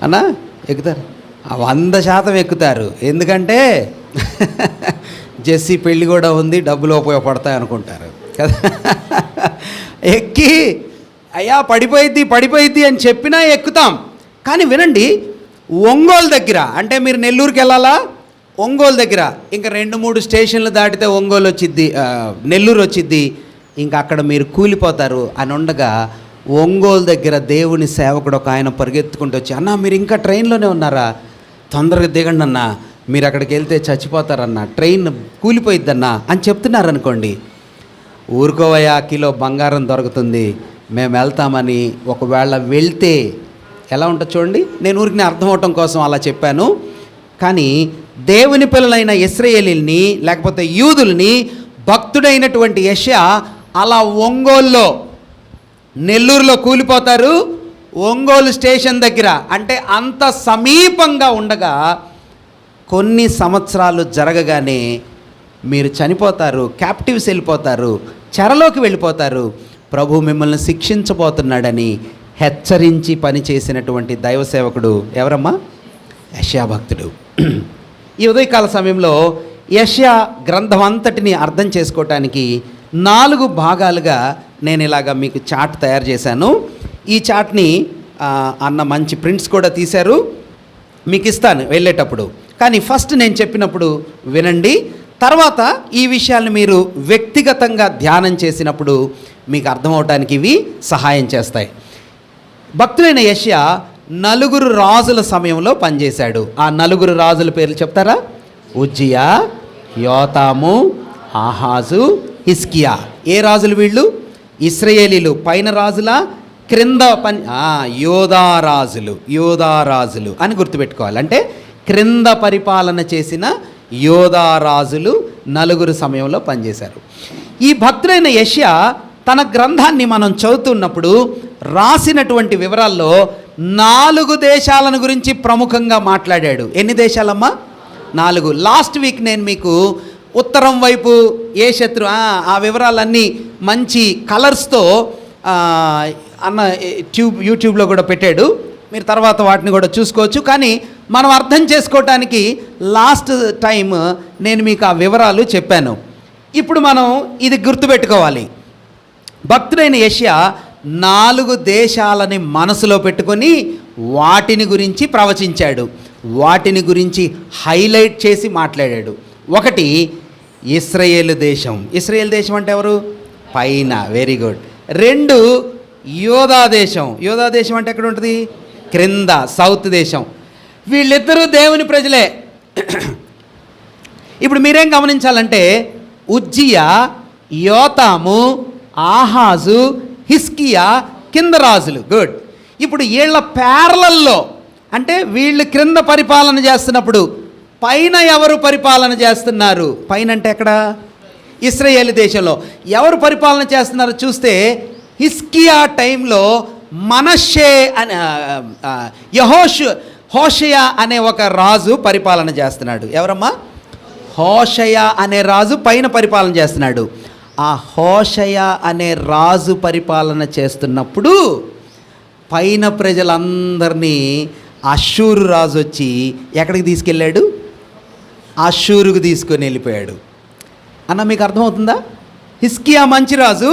Speaker 1: అన్నా ఎక్కుతారు. 100% ఎక్కుతారు. ఎందుకంటే జెస్సీ పెళ్ళి కూడా ఉంది, డబ్బులు ఉపయోగపడతాయి అనుకుంటారు కదా. ఎక్కి అయ్యా పడిపోయిద్ది అని చెప్పినా ఎక్కుతాం. కానీ వినండి, ఒంగోలు దగ్గర, అంటే మీరు నెల్లూరుకి వెళ్ళాలా, ఒంగోలు దగ్గర ఇంకా 2-3 స్టేషన్లు దాటితే ఒంగోలు వచ్చిద్ది, నెల్లూరు వచ్చిద్ది, ఇంకా అక్కడ మీరు కూలిపోతారు అని ఉండగా, ఒంగోలు దగ్గర దేవుని సేవకుడు ఒక ఆయన పరిగెత్తుకుంటూ వచ్చి, అన్నా మీరు ఇంకా ట్రైన్లోనే ఉన్నారా, తొందరగా దిగండి అన్న, మీరు అక్కడికి వెళ్తే చచ్చిపోతారన్నా, ట్రైన్ కూలిపోయిద్దన్నా అని చెప్తున్నారనుకోండి, ఊరుకోవయ్యా కిలో బంగారం దొరుకుతుంది మేము వెళ్తామని ఒకవేళ వెళ్తే ఎలా ఉంటుంది చూడండి. నేను ఊరికి అర్థం అవటం కోసం అలా చెప్పాను. కానీ దేవుని పిల్లలైన ఇశ్రాయేలీల్ని లేకపోతే యూదుల్ని భక్తుడైనటువంటి యెషయా అలా ఒంగోలులో, నెల్లూరులో కూలిపోతారు, ఒంగోలు స్టేషన్ దగ్గర, అంటే అంత సమీపంగా ఉండగా కొన్ని సంవత్సరాలు జరగగానే మీరు చనిపోతారు, క్యాప్టివ్స్ వెళ్ళిపోతారు, చెరలోకి వెళ్ళిపోతారు, ప్రభు మిమ్మల్ని శిక్షించబోతున్నాడని హెచ్చరించి పనిచేసినటువంటి దైవ సేవకుడు ఎవరమ్మా? యెషయా భక్తుడు. ఈ ఉదయకాల సమయంలో యెషయా గ్రంథం అంతటిని అర్థం చేసుకోవటానికి 4 భాగాలుగా నేను ఇలాగా మీకు చార్ట్ తయారు చేశాను. ఈ చార్ట్ని అన్న మంచి ప్రింట్స్ కూడా తీశారు, మీకు ఇస్తాను వెళ్ళేటప్పుడు. కానీ ఫస్ట్ నేను చెప్పినప్పుడు వినండి, తర్వాత ఈ విషయాలను మీరు వ్యక్తిగతంగా ధ్యానం చేసినప్పుడు మీకు అర్థమవటానికి ఇవి సహాయం చేస్తాయి. భక్తుడైన యెషయా 4 రాజుల సమయంలో పనిచేశాడు. ఆ 4 రాజుల పేర్లు చెప్తారా? ఉజ్జియా, యోతాము, ఆహాజు, హిజ్కియా. ఏ రాజులు వీళ్ళు? ఇశ్రాయేలీలు పైన రాజుల, క్రింద యోధారాజులు అని గుర్తుపెట్టుకోవాలి. అంటే క్రింద పరిపాలన చేసిన యోధారాజులు 4 సమయంలో పనిచేశారు. ఈ భక్తుడైన యెషయా తన గ్రంథాన్ని మనం చదువుతున్నప్పుడు రాసినటువంటి వివరాల్లో 4 దేశాలను గురించి ప్రముఖంగా మాట్లాడాడు. ఎన్ని దేశాలమ్మా? 4. లాస్ట్ వీక్ నేను మీకు ఉత్తరం వైపు ఏ శత్రు ఆ వివరాలన్నీ మంచి కలర్స్తో అన్న యూట్యూబ్లో కూడా పెట్టాడు, మీరు తర్వాత వాటిని కూడా చూసుకోవచ్చు. కానీ మనం అర్థం చేసుకోవటానికి లాస్ట్ టైం నేను మీకు ఆ వివరాలు చెప్పాను. ఇప్పుడు మనం ఇది గుర్తుపెట్టుకోవాలి. భక్తుడైన యెషయా 4 దేశాలని మనసులో పెట్టుకొని వాటిని గురించి ప్రవచించాడు, వాటిని గురించి హైలైట్ చేసి మాట్లాడాడు. 1 ఇశ్రాయేలు దేశం. ఇశ్రాయేల్ దేశం అంటే ఎవరు? పైన, వెరీ గుడ్. 2 యోధా దేశం. యోధా దేశం అంటే ఎక్కడ ఉంటుంది? క్రింద, సౌత్ దేశం. వీళ్ళిద్దరూ దేవుని ప్రజలే. ఇప్పుడు మీరేం గమనించాలంటే ఉజ్జియా, యోతాము, ఆహాజు, హిజ్కియా కింద రాజులు. గుడ్. ఇప్పుడు వీళ్ళ ప్యారలల్లో, అంటే వీళ్ళు క్రింద పరిపాలన చేస్తున్నప్పుడు పైన ఎవరు పరిపాలన చేస్తున్నారు? పైన అంటే ఎక్కడ? ఇశ్రాయేలు దేశంలో ఎవరు పరిపాలన చేస్తున్నారు చూస్తే హిజ్కియా టైంలో మనష్షే అనే హోషయ అనే ఒక రాజు పరిపాలన చేస్తున్నాడు. ఎవరమ్మా? హోషయ అనే రాజు పైన పరిపాలన చేస్తున్నాడు. ఆ హోషయ అనే రాజు పరిపాలన చేస్తున్నప్పుడు పైన ప్రజలందరినీ అష్షూరు రాజు వచ్చి ఎక్కడికి తీసుకెళ్ళాడు? అష్షూరుకు తీసుకొని వెళ్ళిపోయాడు. అన్న మీకు అర్థమవుతుందా? హిజ్కియా మంచి రాజు,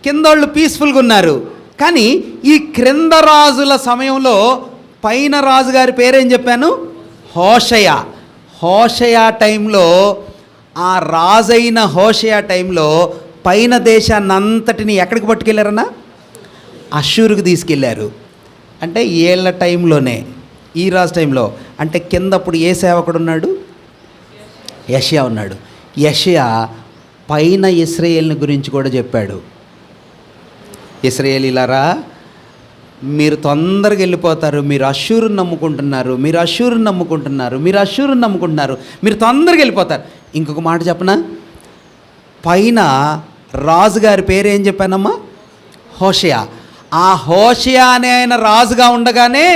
Speaker 1: కిందోళ్ళు పీస్ఫుల్గా ఉన్నారు. కానీ ఈ క్రింద రాజుల సమయంలో పైన రాజుగారి పేరేం చెప్పాను? హోషయ. హోషయ టైంలో, ఆ రాజైన హోషయ టైంలో పైన దేశాన్ని అంతటిని ఎక్కడికి పట్టుకెళ్ళారన్నా? అష్షూరుకు తీసుకెళ్ళారు. అంటే ఏళ్ళ టైంలోనే, ఈ రాజు టైంలో. అంటే కింద అప్పుడు ఏ సేవకుడు ఉన్నాడు? యెషయా ఉన్నాడు. యెషయా పైన ఇశ్రాయేలుని గురించి కూడా చెప్పాడు. ఇశ్రాయేలీలారా, మీరు తొందరగా వెళ్ళిపోతారు, మీరు అష్షూరుని నమ్ముకుంటున్నారు, మీరు తొందరగా వెళ్ళిపోతారు. ఇంకొక మాట చెప్పనా? పైన రాజుగారి పేరు ఏం చెప్పానమ్మా? హోషయ. ఆ హోషయ అనే ఆయన రాజుగా ఉండగానే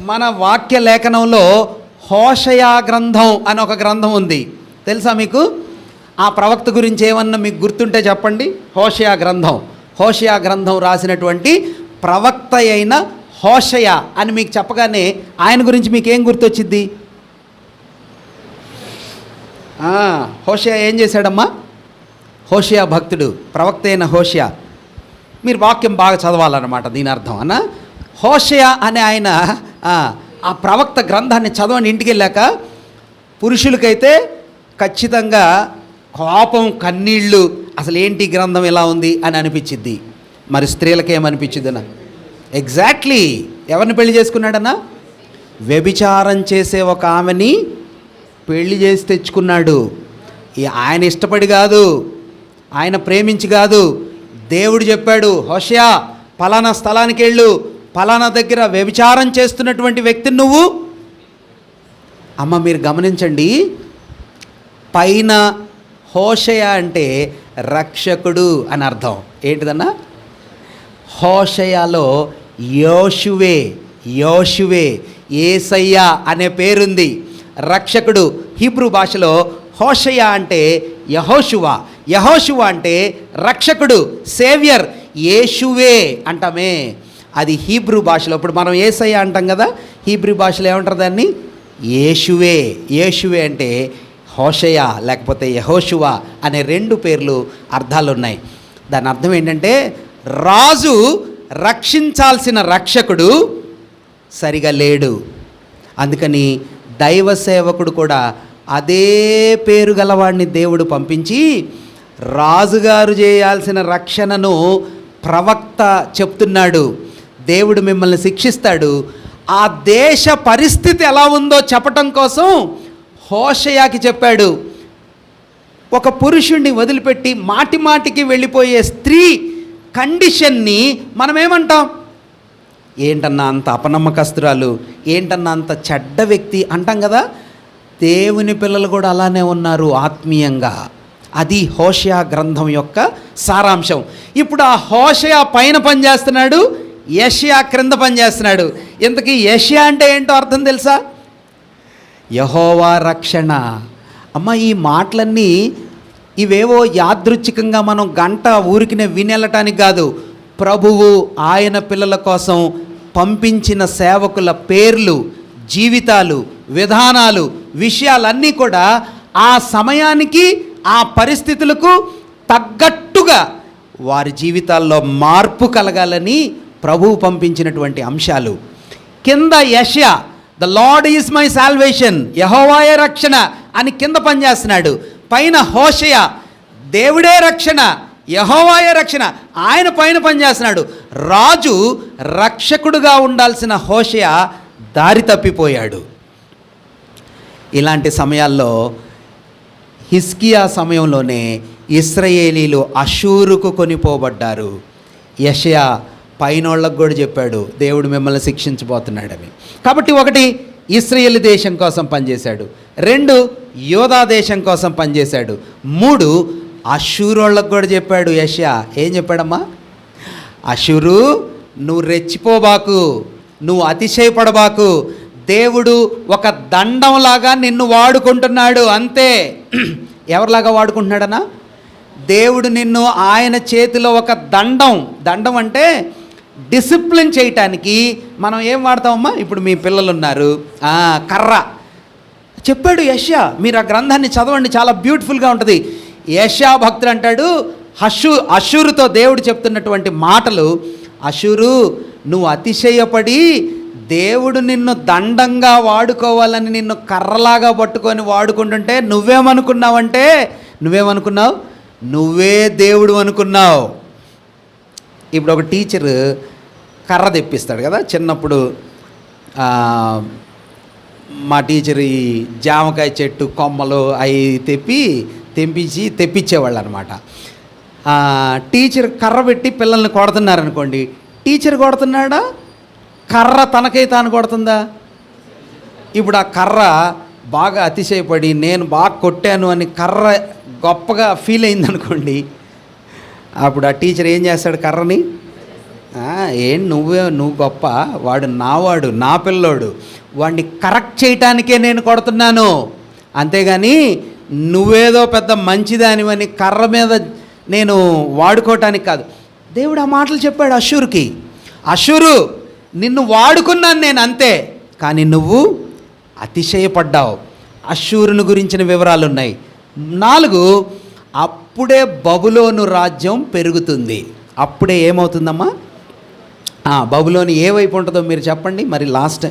Speaker 1: మన వాక్య లేఖనంలో హోషయ గ్రంథం అని ఒక గ్రంథం ఉంది. తెలుసా మీకు? ఆ ప్రవక్త గురించి ఏమన్నా మీకు గుర్తుంటే చెప్పండి. హోషయ గ్రంథం రాసినటువంటి ప్రవక్త అయిన హోషయ అని మీకు చెప్పగానే ఆయన గురించి మీకు ఏం గుర్తొచ్చింది? హోషయ ఏం చేశాడమ్మా? హోషయ భక్తుడు, ప్రవక్త అయిన హోషయ. మీరు వాక్యం బాగా చదవాలన్నమాట దీని అర్థం అన్న. హోషయ అనే ఆయన ఆ ప్రవక్త గ్రంథాన్ని చదవని ఇంటికి వెళ్ళాక పురుషులకైతే ఖచ్చితంగా కోపం, కన్నీళ్ళు, అసలు ఏంటి గ్రంథం ఎలా ఉంది అని అనిపించింది. మరి స్త్రీలకి ఏమనిపించిందన్న? ఎగ్జాక్ట్లీ. ఎవరిని పెళ్లి చేసుకున్నాడన్నా? వ్యభిచారం చేసే ఒక ఆమెని పెళ్లి చేసి తెచ్చుకున్నాడు. ఆయన ఇష్టపడి కాదు, ఆయన ప్రేమించి కాదు. దేవుడు చెప్పాడు, హోషేయ పలానా స్థలానికి వెళ్ళు, పలానా దగ్గర వ్యభిచారం చేస్తున్నటువంటి వ్యక్తిని నువ్వు. అమ్మ మీరు గమనించండి, పైన హోషేయ అంటే రక్షకుడు అని అర్థం. ఏంటిదన్నా? హోషేయలో యోషువే యేసయ్య అనే పేరుంది. రక్షకుడు హీబ్రూ భాషలో హోషేయ అంటే యెహోషువ అంటే రక్షకుడు, సేవియర్. యేషువే అంటామే, అది హీబ్రూ భాషలో. ఇప్పుడు మనం యేసయ్య అంటాం కదా, హీబ్రూ భాషలో ఏమంటారు దాన్ని? యేషువే అంటే హోషేయ లేకపోతే యెహోషువ అనే రెండు పేర్లు అర్థాలు ఉన్నాయి. దాని అర్థం ఏంటంటే రాజు రక్షించాల్సిన రక్షకుడు సరిగా లేడు, అందుకని దైవ సేవకుడు కూడా అదే పేరు గలవాడిని దేవుడు పంపించి రాజుగారు చేయాల్సిన రక్షణను ప్రవక్త చెప్తున్నాడు. దేవుడు మిమ్మల్ని శిక్షిస్తాడు, ఆ దేశ పరిస్థితి ఎలా ఉందో చెప్పటం కోసం హోషేయకి చెప్పాడు. ఒక పురుషుణ్ణి వదిలిపెట్టి మాటికి వెళ్ళిపోయే స్త్రీ కండిషన్ని మనం ఏమంటాం? ఏంటన్నా అంత అపనమ్మకస్తురాలు, ఏంటన్నా అంత చెడ్డ వ్యక్తి అంటాం కదా. దేవుని పిల్లలు కూడా అలానే ఉన్నారు ఆత్మీయంగా. అది హోషేయ గ్రంథం యొక్క సారాంశం. ఇప్పుడు ఆ హోషేయ పైన పనిచేస్తున్నాడు, యెషయా క్రింద పనిచేస్తున్నాడు. ఇంతకీ యెషయా అంటే ఏంటో అర్థం తెలుసా? యెహోవా రక్షణ. అమ్మ ఈ మాటలన్నీ ఇవేవో యాదృచ్ఛికంగా మనం గంట ఊరికినే వినెళ్ళటానికి కాదు. ప్రభువు ఆయన పిల్లల కోసం పంపించిన సేవకుల పేర్లు, జీవితాలు, విధానాలు, విషయాలన్నీ కూడా ఆ సమయానికి ఆ పరిస్థితులకు తగ్గట్టుగా వారి జీవితాల్లో మార్పు కలగాలని ప్రభువు పంపించినటువంటి అంశాలు. కింద యెషయా the lord is my salvation, యెహోవాయే రక్షణ అని కింద పనిచేస్తున్నాడు. పైన హోషేయ దేవుడే రక్షణ, యెహోవాయే రక్షణ, ఆయన పైన పనిచేస్తున్నాడు. రాజు రక్షకుడుగా ఉండాల్సిన హోషేయ దారి తప్పిపోయాడు. ఇలాంటి సమయాల్లో హిజ్కియా సమయంలోనే ఇశ్రాయేలీలు అషూరుకు కొనిపోబడ్డారు. యెషయా పైనోళ్ళకు కూడా చెప్పాడు దేవుడు మిమ్మల్ని శిక్షించబోతున్నాడని. కాబట్టి ఒకటి ఇశ్రాయేలు దేశం కోసం పనిచేశాడు, రెండు యోధా దేశం కోసం పనిచేశాడు, మూడు అషూరోళ్ళకు కూడా చెప్పాడు. యెషయా ఏం చెప్పాడమ్మా? అషూరు నువ్వు రెచ్చిపోబాకు, నువ్వు అతిశయపడబాకు, దేవుడు ఒక దండంలాగా నిన్ను వాడుకుంటున్నాడు అంతే. ఎవరిలాగా వాడుకుంటున్నాడనా? దేవుడు నిన్ను ఆయన చేతిలో ఒక దండం అంటే డిసిప్లిన్ చేయటానికి మనం ఏం వాడతామమ్మా? ఇప్పుడు మీ పిల్లలు ఉన్నారు, కర్ర. చెప్పాడు యెషయా, మీరు ఆ గ్రంథాన్ని చదవండి, చాలా బ్యూటిఫుల్గా ఉంటుంది. యెషయా భక్తుడు అంటాడు, అషూరుతో దేవుడు చెప్తున్నటువంటి మాటలు, అషూరు నువ్వు అతిశయపడి దేవుడు నిన్ను దండంగా వాడుకోవాలని నిన్ను కర్రలాగా పట్టుకొని వాడుకుంటుంటే నువ్వేమనుకున్నావు? నువ్వే దేవుడు అనుకున్నావు. ఇప్పుడు ఒక టీచర్ కర్ర తెప్పిస్తాడు కదా. చిన్నప్పుడు మా టీచర్ ఈ జామకాయ చెట్టు కొమ్మలు అవి తెప్పించేవాళ్ళు అనమాట. టీచర్ కర్ర పెట్టి పిల్లల్ని కొడుతున్నారనుకోండి, టీచర్ కొడుతున్నాడా, కర్ర తనకై తాను కొడుతుందా? ఇప్పుడు ఆ కర్ర బాగా అతిశయపడి నేను బాగా కొట్టాను అని కర్ర గొప్పగా ఫీల్ అయిందనుకోండి, అప్పుడు ఆ టీచర్ ఏం చేస్తాడు? కర్రని నువ్వు గొప్ప, వాడు నా పిల్లోడు, వాడిని కరెక్ట్ చేయటానికే నేను కొడుతున్నాను, అంతేగాని నువ్వేదో పెద్ద మంచిదానివని కర్ర మీద నేను వాడుకోవటానికి కాదు. దేవుడు ఆ మాటలు చెప్పాడు అషూరుకి. అషూరు నిన్ను వాడుకున్నాను నేను అంతే, కానీ నువ్వు అతిశయపడ్డావు. అషూరుని గురించిన వివరాలు ఉన్నాయి. 4, అప్పుడే బబులోను రాజ్యం పెరుగుతుంది. అప్పుడే ఏమవుతుందమ్మా? బబులోను ఏ వైపు ఉంటుందో మీరు చెప్పండి. మరి లాస్ట్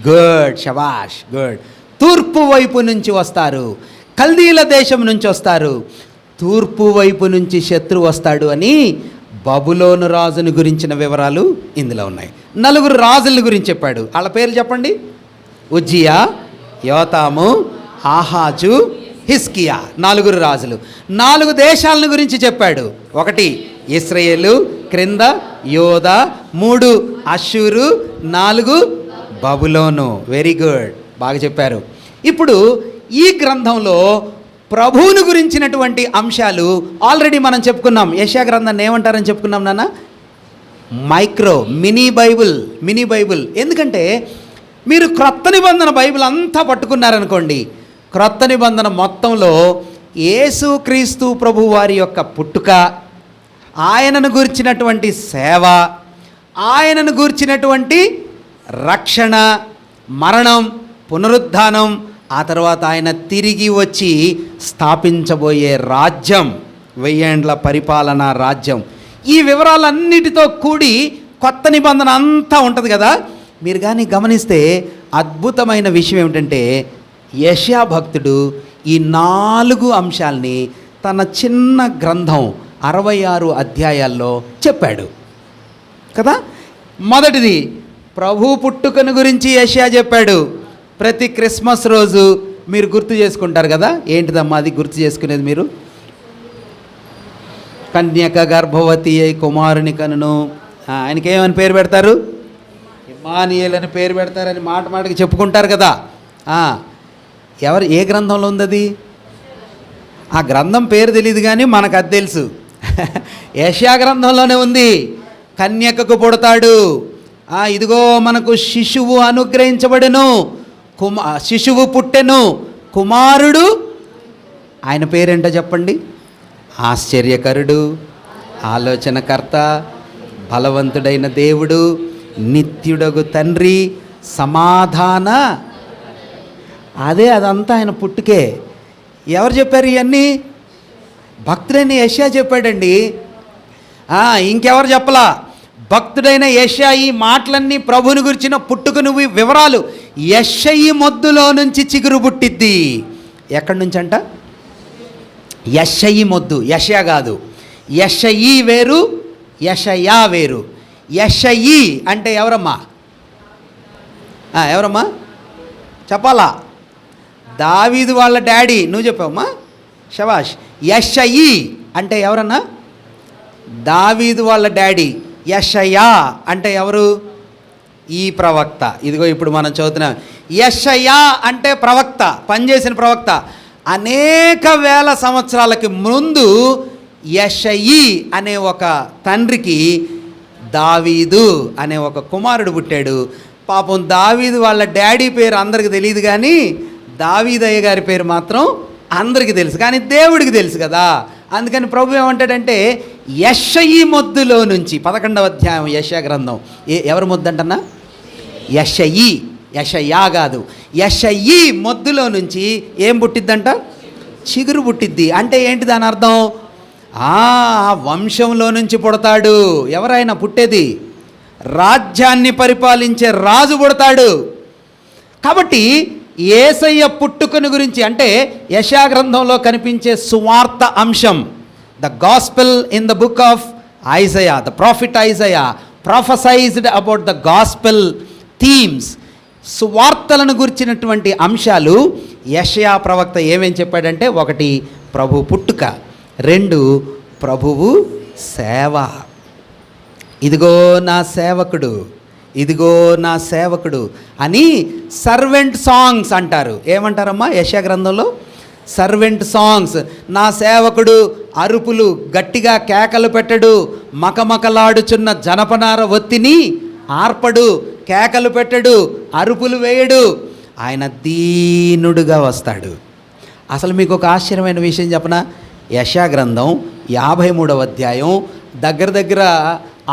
Speaker 1: గుడ్, షబాష్, గుడ్. తూర్పు వైపు నుంచి వస్తారు, కల్దీల దేశం నుంచి వస్తారు, తూర్పు వైపు నుంచి శత్రువు వస్తాడు అని బబులోను రాజుని గురించిన వివరాలు ఇందులో ఉన్నాయి. 4 రాజుల గురించి చెప్పాడు. వాళ్ళ పేర్లు చెప్పండి. ఉజ్జియా, యోతాము, ఆహాజు, హిస్కియా, 4 రాజులు. 4 దేశాలను గురించి చెప్పాడు. 1 ఇశ్రాయేలు, క్రింద యోధా, 3 అష్షూరు, 4 బబులోను. వెరీ గుడ్, బాగా చెప్పారు. ఇప్పుడు ఈ గ్రంథంలో ప్రభువును గురించినటువంటి అంశాలు ఆల్రెడీ మనం చెప్పుకున్నాం. యెషయా గ్రంథాన్ని ఏమంటారని చెప్పుకున్నాం నాన్న? Micro mini Bible. ఎందుకంటే మీరు క్రొత్త నిబంధన బైబిల్ అంతా పట్టుకున్నారనుకోండి, క్రొత్త నిబంధన మొత్తంలో యేసుక్రీస్తు ప్రభు వారి యొక్క పుట్టుక, ఆయనను గూర్చినటువంటి సేవ, ఆయనను గూర్చినటువంటి రక్షణ, మరణం, పునరుద్ధానం, ఆ తర్వాత ఆయన తిరిగి వచ్చి స్థాపించబోయే రాజ్యం, 1000 ఏండ్ల పరిపాలనా రాజ్యం, ఈ వివరాలన్నిటితో కూడి కొత్త నిబంధన అంతా ఉంటుంది కదా. మీరు కానీ గమనిస్తే అద్భుతమైన విషయం ఏమిటంటే, యెషయా భక్తుడు ఈ 4 అంశాల్ని తన చిన్న గ్రంథం 66 అధ్యాయాల్లో చెప్పాడు కదా. మొదటిది ప్రభు పుట్టుకను గురించి యెషయా చెప్పాడు. ప్రతి క్రిస్మస్ రోజు మీరు గుర్తు చేసుకుంటారు కదా. ఏంటిదమ్మా అది గుర్తు చేసుకునేది? మీరు కన్యక గర్భవతి అయి కుమారుని కనును, ఆయనకి ఏమని పేరు పెడతారు? ఇమ్మానుయేల్ అని పేరు పెడతారని మాటకి చెప్పుకుంటారు కదా. ఏ గ్రంథంలో ఉంది అది? ఆ గ్రంథం పేరు తెలియదు కానీ మనకు అది తెలుసు. యెషయా గ్రంథంలోనే ఉంది. కన్యకకు పుడతాడు, ఇదిగో మనకు శిశువు అనుగ్రహించబడెను, శిశువు పుట్టెను, కుమారుడు, ఆయన పేరేంటో చెప్పండి? ఆశ్చర్యకరుడు, ఆలోచనకర్త, బలవంతుడైన దేవుడు, నిత్యుడగు తండ్రి, సమాధాన. అదంతా ఆయన పుట్టుకే. ఎవరు చెప్పారు ఇవన్నీ? భక్తుడైన యెషయా చెప్పాడండి. ఇంకెవరు చెప్పలా? భక్తుడైన యెషయా ఈ మాటలన్నీ ప్రభువుని గురించిన పుట్టుకను వివరాలు. యెషయి మొద్దులో నుంచి చిగురు పుట్టిద్ది. ఎక్కడి నుంచి అంట? యెషయి మొద్దు, యెషయా కాదు. యెషయి వేరు, యెషయా వేరు. యెషయి అంటే ఎవరమ్మా? ఎవరమ్మా చెప్పాలా? దావీదు వాళ్ళ డాడీ. నువ్వు చెప్పావమ్మా, షబాష్. యెషయి అంటే ఎవరన్నా? దావీదు వాళ్ళ డాడీ. యెషయా అంటే ఎవరు? ఈ ప్రవక్త. ఇదిగో ఇప్పుడు మనం చదువుతున్నాం. యెషయా అంటే ప్రవక్త, పనిచేసిన ప్రవక్త. అనేక వేల సంవత్సరాలకి ముందు యెషయి అనే ఒక తండ్రికి దావీదు అనే ఒక కుమారుడు పుట్టాడు. పాపం దావీదు వాళ్ళ డాడీ పేరు అందరికి తెలియదు కానీ దావీదయ్య గారి పేరు మాత్రం అందరికీ తెలుసు, కానీ దేవుడికి తెలుసు కదా. అందుకని ప్రభు ఏమంటాడంటే, యెషయి మొద్దులో నుంచి, 11వ అధ్యాయం యెషయా గ్రంథం. ఎవరి మొద్దు అంటన్నా? యెషయి, యెషయా కాదు. యెషయి మొద్దులో నుంచి ఏం పుట్టిద్దంట? చిగురు పుట్టిద్ది. అంటే ఏంటి దాని అర్థం? ఆ వంశంలో నుంచి పుడతాడు. ఎవరైనా పుట్టేది? రాజ్యాన్ని పరిపాలించే రాజు పుడతాడు. కాబట్టి యేసయ్య పుట్టుకను గురించి, అంటే యెషయా గ్రంథంలో కనిపించే సువార్త అంశం, the gospel in the book of Isaiah, the prophet Isaiah prophesied about the gospel themes, సువార్తలను గురించినటువంటి అంశాలు యెషయా ప్రవక్త ఏమేం చెప్పాడంటే, 1 ప్రభు పుట్టుక, 2 ప్రభువు సేవ. ఇదిగో నా సేవకుడు, ఇదిగో నా సేవకుడు అని సర్వెంట్ సాంగ్స్ అంటారు. ఏమంటారమ్మా యెషయా గ్రంథంలో? Servant songs. నా సేవకుడు అరుపులు, గట్టిగా కేకలు పెట్టడు, మకమకలాడుచున్న జనపనార ఒత్తిని ఆర్పడు, కేకలు పెట్టడు, అరుపులు వేయడు, ఆయన దీనుడుగా వస్తాడు. అసలు మీకు ఒక ఆశ్చర్యమైన విషయం చెప్పనా? యెషయా గ్రంథం 53వ అధ్యాయం దగ్గర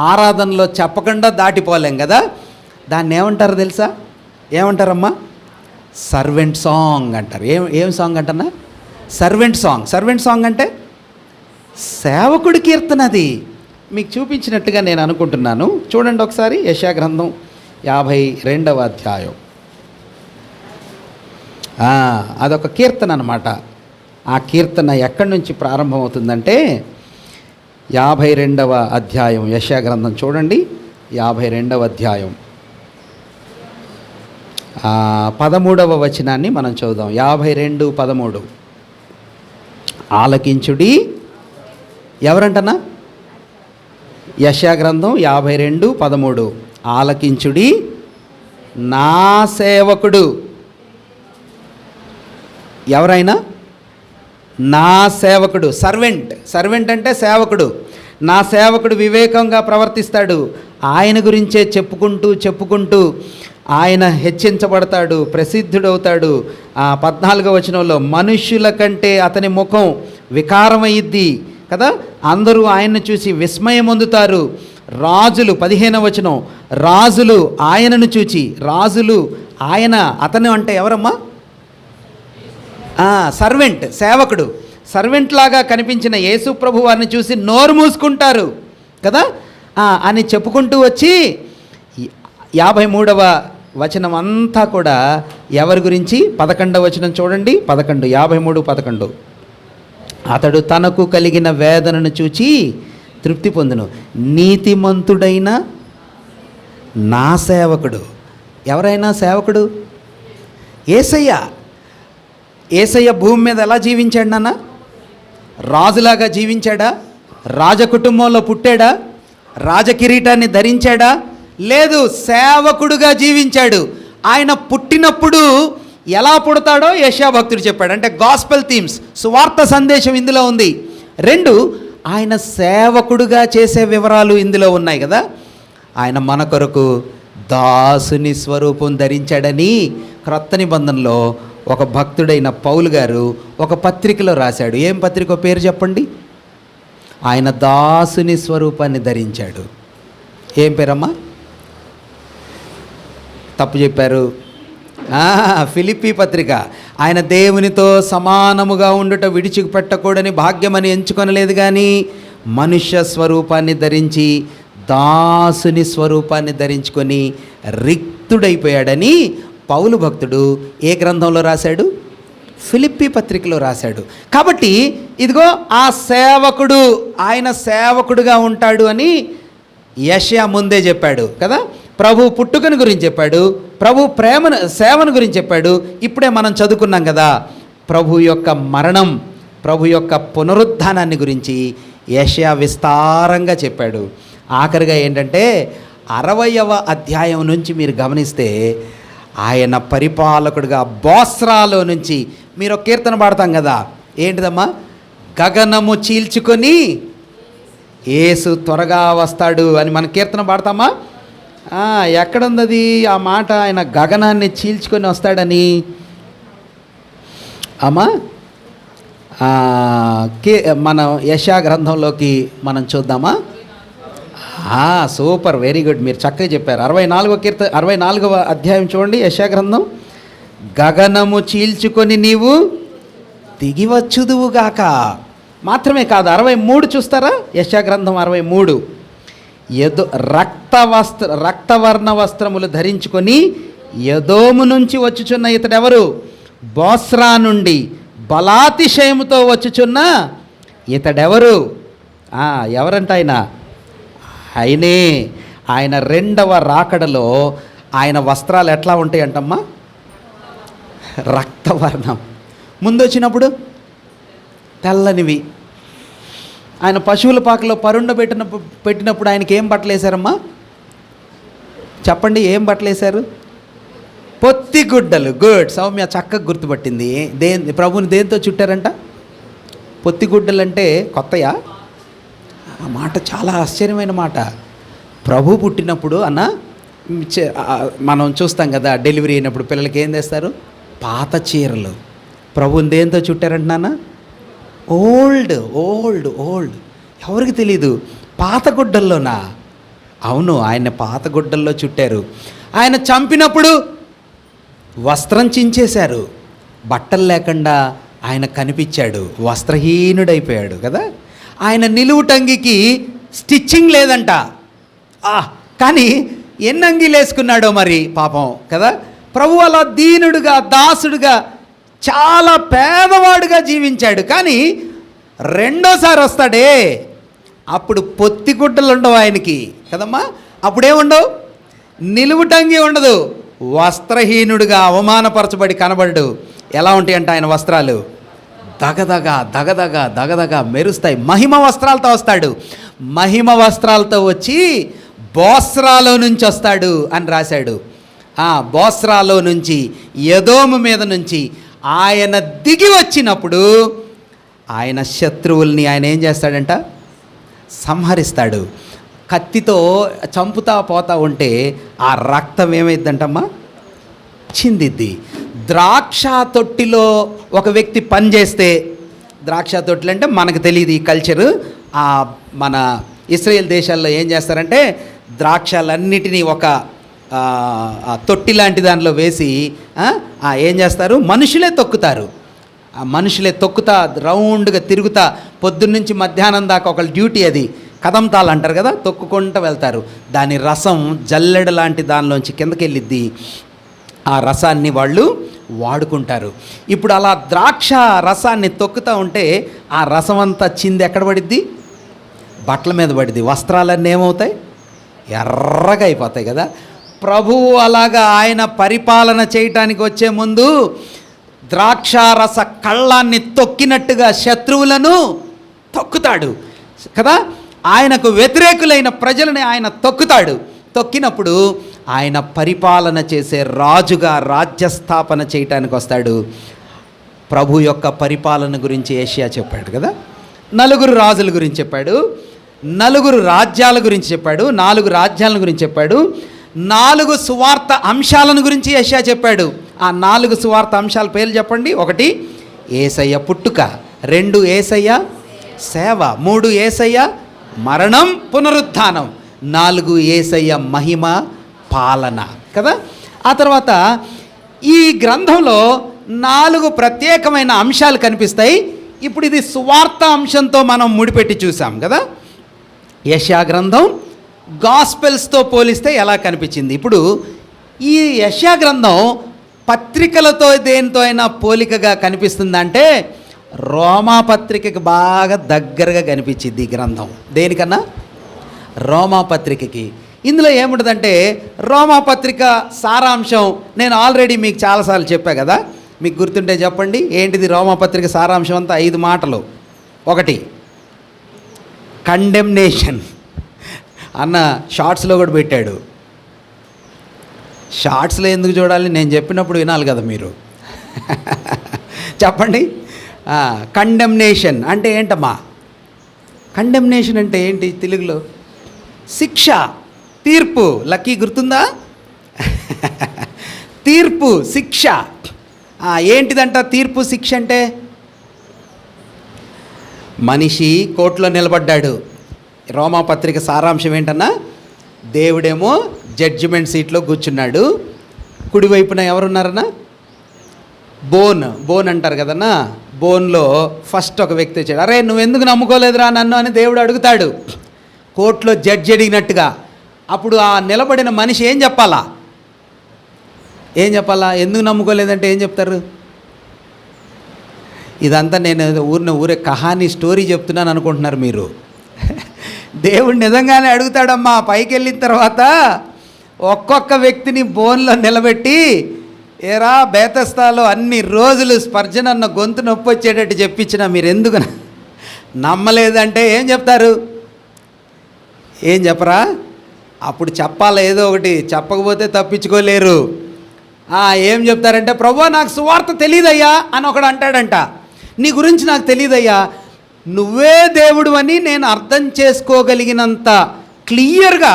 Speaker 1: ఆరాధనలో చెప్పకుండా దాటిపోలేం కదా. దాన్ని ఏమంటారు తెలుసా? ఏమంటారమ్మా? సర్వెంట్ సాంగ్ అంటారు. ఏం సాంగ్ అంటన్నా? Servant song. సర్వెంట్ సాంగ్ అంటే సేవకుడి కీర్తన. అది మీకు చూపించినట్టుగా నేను అనుకుంటున్నాను. చూడండి ఒకసారి యెషయా గ్రంథం 52వ అధ్యాయం. అదొక కీర్తన అన్నమాట. ఆ కీర్తన ఎక్కడి నుంచి ప్రారంభమవుతుందంటే 52వ అధ్యాయం యెషయా గ్రంథం చూడండి. 52వ అధ్యాయం 13వ వచనాన్ని మనం చదువుదాం. 52:13. ఆలకించుడి. ఎవరంటనా? యెషయా గ్రంథం 52:13. ఆలకించుడి నా సేవకుడు. ఎవరైనా? నా సేవకుడు. సర్వెంట్ అంటే సేవకుడు. నా సేవకుడు వివేకంగా ప్రవర్తిస్తాడు. ఆయన గురించే చెప్పుకుంటూ ఆయన హెచ్చించబడతాడు, ప్రసిద్ధుడవుతాడు. 14వ వచనంలో మనుష్యుల కంటే అతని ముఖం వికారమయ్యిద్ది కదా, అందరూ ఆయన్ని చూసి విస్మయం పొందుతారు. రాజులు 15వ వచనం, రాజులు ఆయనను చూచి, రాజులు అతను అంటే ఎవరమ్మా? సేవకుడు. సర్వెంట్ లాగా కనిపించిన యేసు ప్రభు వారిని చూసి నోరు మూసుకుంటారు కదా అని చెప్పుకుంటూ వచ్చి 53వ వచనం అంతా కూడా ఎవరి గురించి? 11వ వచనం చూడండి. 53:11. అతడు తనకు కలిగిన వేదనను చూచి తృప్తి పొందును, నీతిమంతుడైన నా సేవకుడు. ఎవరైనా సేవకుడు? యేసయ్య భూమి మీద ఎలా జీవించాడు నాన్న? రాజులాగా జీవించాడా? రాజకుటుంబంలో పుట్టాడా? రాజకిరీటాన్ని ధరించాడా? లేదు, సేవకుడుగా జీవించాడు. ఆయన పుట్టినప్పుడు ఎలా పుడతాడో యెషయా భక్తుడు చెప్పాడు. అంటే గాస్పెల్ థీమ్స్, సువార్త సందేశం ఇందులో ఉంది. 2, ఆయన సేవకుడుగా చేసే వివరాలు ఇందులో ఉన్నాయి కదా. ఆయన మన కొరకు దాసుని స్వరూపం ధరించాడని క్రొత్త నిబంధనలో ఒక భక్తుడైన పౌలు గారు ఒక పత్రికలో రాశాడు. ఏం పత్రిక పేరు చెప్పండి? ఆయన దాసుని స్వరూపాన్ని ధరించాడు. ఏం పేరమ్మా? తప్పు చెప్పారు. ఫిలిప్పీ పత్రిక. ఆయన దేవునితో సమానముగా ఉండుట విడిచిపెట్టకూడని భాగ్యమని ఎంచుకొనలేదు, కానీ మనుష్య స్వరూపాన్ని ధరించి దాసుని స్వరూపాన్ని ధరించుకొని రిక్తుడైపోయాడని పౌలు భక్తుడు ఏ గ్రంథంలో రాశాడు? ఫిలిప్పీ పత్రికలో రాశాడు. కాబట్టి ఇదిగో ఆ సేవకుడు, ఆయన సేవకుడుగా ఉంటాడు అని యెషయా ముందే చెప్పాడు కదా. ప్రభు పుట్టుకను గురించి చెప్పాడు, ప్రభు సేవను గురించి చెప్పాడు. ఇప్పుడే మనం చదువుకున్నాం కదా, ప్రభు యొక్క మరణం, ప్రభు యొక్క పునరుద్ధానాన్ని గురించి యెషయా విస్తారంగా చెప్పాడు. ఆఖరిగా ఏంటంటే 60వ అధ్యాయం నుంచి మీరు గమనిస్తే ఆయన పరిపాలకుడుగా బోస్రాలో నుంచి మీరు ఒక కీర్తన పాడతాం కదా, ఏంటిదమ్మా? గగనము చీల్చుకొని యేసు త్వరగా వస్తాడు అని మన కీర్తన పాడతామా? ఎక్కడుంది అది ఆ మాట? ఆయన గగనాన్ని చీల్చుకొని వస్తాడని. అమ్మా మన యెషయా గ్రంథంలోకి మనం చూద్దామా? సూపర్, వెరీ గుడ్, మీరు చక్కగా చెప్పారు. 64వ అధ్యాయం చూడండి, యెషయా గ్రంథం. గగనము చీల్చుకొని నీవు దిగివచ్చుదువుగాక. మాత్రమే కాదు, 63 చూస్తారా? యెషయా గ్రంథం 63. రక్తవర్ణ వస్త్రములు ధరించుకొని ఎదోము నుంచి వచ్చుచున్న ఇతడెవరు? బోస్రా నుండి బలాతిశయముతో వచ్చుచున్న ఇతడెవరు? ఎవరంట ఆయన? ఆయనే. ఆయన 2వ రాకడలో ఆయన వస్త్రాలు ఎట్లా ఉంటాయి అంటమ్మా? రక్తవర్ణం. ముందు వచ్చినప్పుడు తెల్లనివి. ఆయన పశువుల పాకలో పెట్టినప్పుడు ఆయనకి ఏం బట్టలు వేశారమ్మా? చెప్పండి, ఏం బట్టలు వేశారు? పొత్తిగుడ్డలు. గుడ్, సౌమ్య చక్కగా గుర్తుపట్టింది. ప్రభుని దేంతో చుట్టారంట? పొత్తిగుడ్డలు అంటే కొత్తయా? ఆ మాట చాలా ఆశ్చర్యమైన మాట. ప్రభు పుట్టినప్పుడు మనం చూస్తాం కదా, డెలివరీ అయినప్పుడు పిల్లలకి ఏం చేస్తారు? పాత చీరలు. ప్రభుని దేంతో చుట్టారంట నాన్న? ఓల్డ్. ఎవరికి తెలీదు? పాత గుడ్డల్లోనా? అవును, ఆయన పాత గుడ్డల్లో చుట్టారు. ఆయన చంపినప్పుడు వస్త్రం చించేశారు. బట్టలు లేకుండా ఆయన కనిపించాడు, వస్త్రహీనుడైపోయాడు కదా. ఆయన నిలువుటంగికి స్టిచ్చింగ్ లేదంట. కానీ ఎన్ని అంగీలు వేసుకున్నాడో మరి పాపం కదా. ప్రభు అలా దీనుడుగా, దాసుడుగా, చాలా పేదవాడుగా జీవించాడు. కానీ రెండోసారి వస్తాడే, అప్పుడు పొత్తిగుడ్డలు ఉండవు ఆయనకి కదమ్మా. అప్పుడేముండవు? నిలువుటంగి ఉండదు, వస్త్రహీనుడిగా అవమానపరచబడి కనబడ్డు. ఎలా ఉంటాయంట ఆయన వస్త్రాలు? దగదగ దగదగ దగదగ మెరుస్తాయి. మహిమ వస్త్రాలతో వస్తాడు. మహిమ వస్త్రాలతో వచ్చి బోస్రాలో నుంచి వస్తాడు అని రాశాడు. బోస్రాలో నుంచి, ఎదోము మీద నుంచి ఆయన దిగి వచ్చినప్పుడు ఆయన శత్రువుల్ని ఆయన ఏం చేస్తాడంట? సంహరిస్తాడు. కత్తితో చంపుతా పోతా ఉంటే ఆ రక్తం ఏమైందంటమ్మా? చిందిద్ది. ద్రాక్ష తొట్టిలో ఒక వ్యక్తి పనిచేస్తే, ద్రాక్ష తొట్టిలు అంటే మనకు తెలియదు ఈ కల్చరు. మన ఇశ్రాయేల్ దేశాల్లో ఏం చేస్తారంటే ద్రాక్షలన్నిటినీ ఒక తొట్టి లాంటి దానిలో వేసి ఏం చేస్తారు? మనుషులే తొక్కుతారు. ఆ మనుషులే తొక్కుతా రౌండ్గా తిరుగుతా పొద్దున్నుంచి మధ్యాహ్నం దాకా ఒకళ్ళ డ్యూటీ అది. కదంతాలు అంటారు కదా, తొక్కుకుంటూ వెళ్తారు. దాని రసం జల్లెడ లాంటి దానిలోంచి కిందకి వెళ్ళిద్ది. ఆ రసాన్ని వాళ్ళు వాడుకుంటారు. ఇప్పుడు అలా ద్రాక్ష రసాన్ని తొక్కుతూ ఉంటే ఆ రసం అంతా చింది ఎక్కడ పడిద్ది? బట్టల మీద పడిద్ది. వస్త్రాలన్నీ ఏమవుతాయి? ఎర్రగా అయిపోతాయి కదా. ప్రభువు అలాగా ఆయన పరిపాలన చేయటానికి వచ్చే ముందు ద్రాక్షారస కళ్ళాన్ని తొక్కినట్టుగా శత్రువులను తొక్కుతాడు కదా. ఆయనకు వ్యతిరేకులైన ప్రజలని ఆయన తొక్కుతాడు. తొక్కినప్పుడు ఆయన పరిపాలన చేసే రాజుగా రాజ్యస్థాపన చేయటానికి వస్తాడు. ప్రభు యొక్క పరిపాలన గురించి యెషయా చెప్పాడు కదా. 4 రాజుల గురించి చెప్పాడు, 4 రాజ్యాల గురించి చెప్పాడు, 4 రాజ్యాల గురించి చెప్పాడు, 4 సువార్త అంశాలను గురించి యెషయా చెప్పాడు. ఆ 4 సువార్త అంశాల పేర్లు చెప్పండి. 1 యేసయ్య పుట్టుక, 2 యేసయ్య సేవ, 3 యేసయ్య మరణం పునరుత్థానం, 4 యేసయ్య మహిమ పాలన కదా. ఆ తర్వాత ఈ గ్రంథంలో 4 ప్రత్యేకమైన అంశాలు కనిపిస్తాయి. ఇప్పుడు ఇది సువార్త అంశంతో మనం ముడిపెట్టి చూసాం కదా. యెషయా గ్రంథం గాస్పెల్స్తో పోలిస్తే ఎలా కనిపించింది? ఇప్పుడు ఈ యెషయా గ్రంథం పత్రికలతో దేనితో అయినా పోలికగా కనిపిస్తుందంటే రోమా పత్రికకి బాగా దగ్గరగా కనిపించింది ఈ గ్రంథం. దేనికన్నా? రోమా పత్రికకి. ఇందులో ఏముంటుందంటే రోమా పత్రిక సారాంశం నేను ఆల్రెడీ మీకు చాలాసార్లు చెప్పా కదా. మీకు గుర్తుంటే చెప్పండి. ఏంటిది రోమా పత్రిక సారాంశం? అంతా 5 మాటలు. 1 కండెమ్నేషన్ అన్న షార్ట్స్లో కూడా పెట్టాడు. షార్ట్స్లో ఎందుకు చూడాలి? నేను చెప్పినప్పుడు వినాలి కదా మీరు. చెప్పండి. కండెమ్నేషన్ అంటే ఏంటమ్మా? కండెమ్నేషన్ అంటే ఏంటి తెలుగులో? శిక్ష, తీర్పు. లక్కీ గుర్తుందా? తీర్పు, శిక్ష. ఏంటిదంట తీర్పు, శిక్ష అంటే? మనిషి కోర్టులో నిలబడ్డాడు. రోమా పత్రిక సారాంశం ఏంటన్నా? దేవుడేమో జడ్జిమెంట్ సీట్లో కూర్చున్నాడు. కుడివైపున ఎవరున్నారన్నా? బోన్ అంటారు కదన్నా. బోన్లో ఫస్ట్ ఒక వ్యక్తి వచ్చాడు. అరే నువ్వెందుకు నమ్ముకోలేదురా నన్ను అని దేవుడు అడుగుతాడు కోర్టులో జడ్జి అడిగినట్టుగా. అప్పుడు ఆ నిలబడిన మనిషి ఏం చెప్పాలా? ఎందుకు నమ్ముకోలేదంటే ఏం చెప్తారు? ఇదంతా నేను ఊరే కహానీ స్టోరీ చెప్తున్నాను అనుకుంటున్నారు మీరు. దేవుడు నిజంగానే అడుగుతాడమ్మా. పైకి వెళ్ళిన తర్వాత ఒక్కొక్క వ్యక్తిని బోన్లో నిలబెట్టి, ఏరా బేతస్తాలో అన్ని రోజులు స్పర్జనన్న గొంతు నొప్పి వచ్చేటట్టు చెప్పించిన మీరు ఎందుకు నమ్మలేదంటే ఏం చెప్తారు? ఏం చెప్పరా? అప్పుడు చెప్పాలి ఏదో ఒకటి. చెప్పకపోతే తప్పించుకోలేరు. ఏం చెప్తారంటే, ప్రభువా నాకు సువార్త తెలియదయ్యా అని ఒకడు అంటాడంట. నీ గురించి నాకు తెలియదయ్యా, నువ్వే దేవుడు అని నేను అర్థం చేసుకోగలిగినంత క్లియర్గా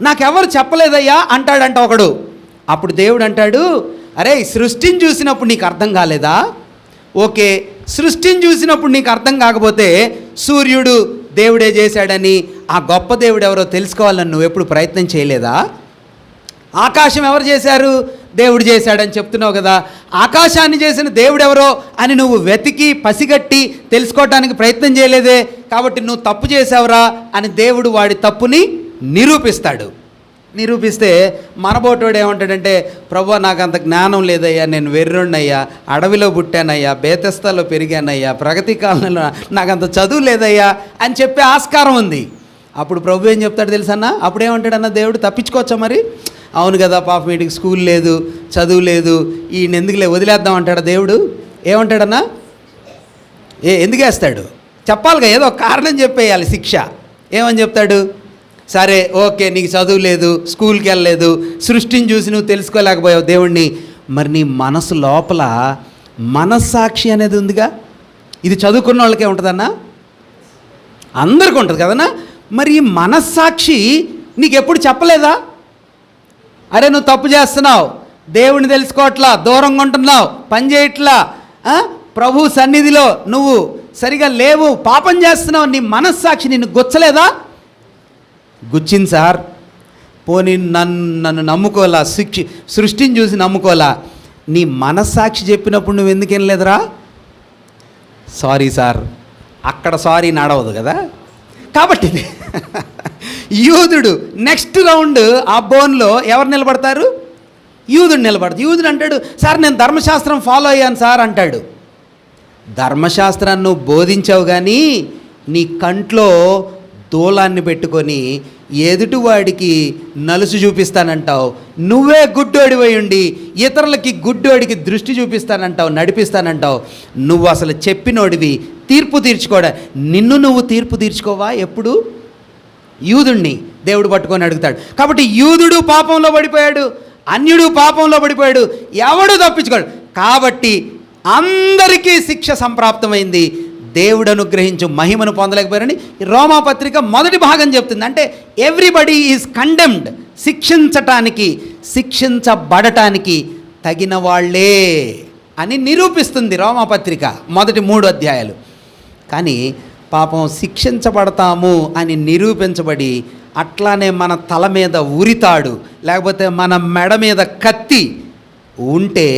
Speaker 1: నాకెవరు చెప్పలేదయ్యా అంటాడంట ఒకడు. అప్పుడు దేవుడు అంటాడు, అరే సృష్టిని చూసినప్పుడు నీకు అర్థం కాలేదా? ఓకే, సృష్టిని చూసినప్పుడు నీకు అర్థం కాకపోతే సూర్యుడు దేవుడే చేశాడని ఆ గొప్ప దేవుడు ఎవరో తెలుసుకోవాలని నువ్వు ఎప్పుడు ప్రయత్నం చేయలేదా? ఆకాశం ఎవరు చేశారు? దేవుడు చేశాడని చెప్తున్నావు కదా. ఆకాశాన్ని చేసిన దేవుడు ఎవరో అని నువ్వు వెతికి పసిగట్టి తెలుసుకోవడానికి ప్రయత్నం చేయలేదే. కాబట్టి నువ్వు తప్పు చేసావురా అని దేవుడు వాడి తప్పుని నిరూపిస్తాడు. నిరూపిస్తే మనబోటోడు ఏమంటాడంటే, ప్రభువా నాకు అంత జ్ఞానం లేదయ్యా, నేను వెర్రుణ్ణయ్యా, అడవిలో పుట్టానయ్యా, బేతస్తాలో పెరిగానయ్యా, ప్రగతి కాలంలో నాకు అంత చదువు లేదయ్యా అని చెప్పే ఆస్కారం ఉంది. అప్పుడు ప్రభు ఏం చెప్తాడు తెలుసన్నా? అప్పుడేమంటాడన్నా దేవుడు? తప్పించుకోవచ్చా మరి? అవును కదా పాపం వీడికి స్కూల్ లేదు, చదువు లేదు, ఈయన ఎందుకులే వదిలేద్దాం అంటాడా దేవుడు? ఏమంటాడన్నా? ఎందుకు వేస్తాడు? చెప్పాలిగా, ఏదో ఒక కారణం చెప్పేయాలి శిక్ష. ఏమని చెప్తాడు? సరే ఓకే, నీకు చదువు లేదు, స్కూల్కి వెళ్ళలేదు, సృష్టిని చూసి నువ్వు తెలుసుకోలేకపోయావు దేవుణ్ణి. మరి నీ మనసు లోపల మనస్సాక్షి అనేది ఉందిగా. ఇది చదువుకున్న వాళ్ళకే ఉంటుందన్నా? అందరికీ ఉంటుంది కదన్నా. మరి ఈ మనస్సాక్షి నీకు ఎప్పుడు చెప్పలేదా? అరే నువ్వు తప్పు చేస్తున్నావు, దేవుణ్ణి తెలుసుకోవట్లా, దూరంగా ఉంటున్నావు, పని చేయట్లా, ప్రభు సన్నిధిలో నువ్వు సరిగా లేవు, పాపం చేస్తున్నావు, నీ మనస్సాక్షి నిన్ను గుచ్చలేదా? గుచ్చింది సార్. పోనీ నన్ను నమ్ముకోలా, సృష్టిని చూసి నమ్ముకోలా, నీ మనస్సాక్షి చెప్పినప్పుడు నువ్వు ఎందుకు వినలేదురా? సారీ సార్, అక్కడ సారీ నడవదు కదా. కాబట్టి యూదుడు నెక్స్ట్ రౌండ్ ఆ బోన్లో ఎవరు నిలబడతారు? యూదుడు నిలబడతాడు. యూదుడు అంటాడు, సార్ నేను ధర్మశాస్త్రం ఫాలో అయ్యాను సార్ అంటాడు. ధర్మశాస్త్రాన్ని నువ్వు బోధించావు కానీ నీ కంట్లో దూలాన్ని పెట్టుకొని ఎదుటివాడికి నలుసు చూపిస్తానంటావు. నువ్వే గుడ్డోడివై ఉండి ఇతరులకి గుడ్డోడికి దృష్టి చూపిస్తానంటావు, నడిపిస్తానంటావు. నువ్వు అసలు చెప్పినోడివి, తీర్పు తీర్చుకోవడా, నిన్ను నువ్వు తీర్పు తీర్చుకోవా? ఎప్పుడు? యూదుణ్ణి దేవుడు పట్టుకొని అడుగుతాడు. కాబట్టి యూదుడు పాపంలో పడిపోయాడు, అన్యుడు పాపంలో పడిపోయాడు, ఎవడు తప్పించుకోడు. కాబట్టి అందరికీ శిక్ష సంప్రాప్తమైంది. దేవుడు అనుగ్రహించు మహిమను పొందలేకపోయారని రోమాపత్రిక మొదటి భాగం చెప్తుంది. అంటే ఎవ్రీబడి ఈజ్ కండెమ్డ్, శిక్షించబడటానికి తగిన వాళ్ళే అని నిరూపిస్తుంది రోమాపత్రిక మొదటి 3 అధ్యాయాలు. కానీ పాపం శిక్షించబడతాము అని నిరూపించబడి అట్లానే మన తల మీద ఉరితాడు, లేకపోతే మన మెడ మీద కత్తి ఉంటే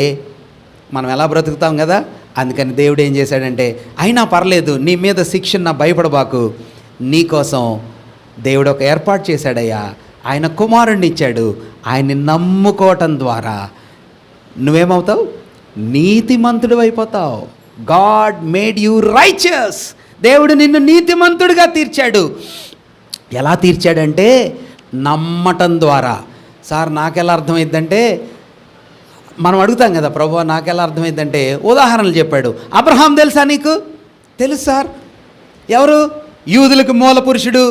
Speaker 1: మనం ఎలా బ్రతుకుతాం కదా. అందుకని దేవుడు ఏం చేశాడంటే, అయినా పర్లేదు, నీ మీద శిక్షణ భయపడబాకు, నీకోసం దేవుడు ఒక ఏర్పాటు చేశాడయ్యా. ఆయన కుమారుణ్ణి ఇచ్చాడు. ఆయన్ని నమ్ముకోవటం ద్వారా నువ్వేమవుతావు? నీతిమంతుడు అయిపోతావు. God made you righteous. దేవుడు నిన్ను నీతిమంతుడిగా తీర్చాడు. ఎలా తీర్చాడంటే నమ్మటం ద్వారా. సార్ నాకెలా అర్థమైందంటే, మనం అడుగుతాం కదా, ప్రభు నాకెలా అర్థమైందంటే ఉదాహరణలు చెప్పాడు. అబ్రహాం తెలుసా నీకు? తెలుసు సార్. ఎవరు? యూదులకు మూల పురుషుడు,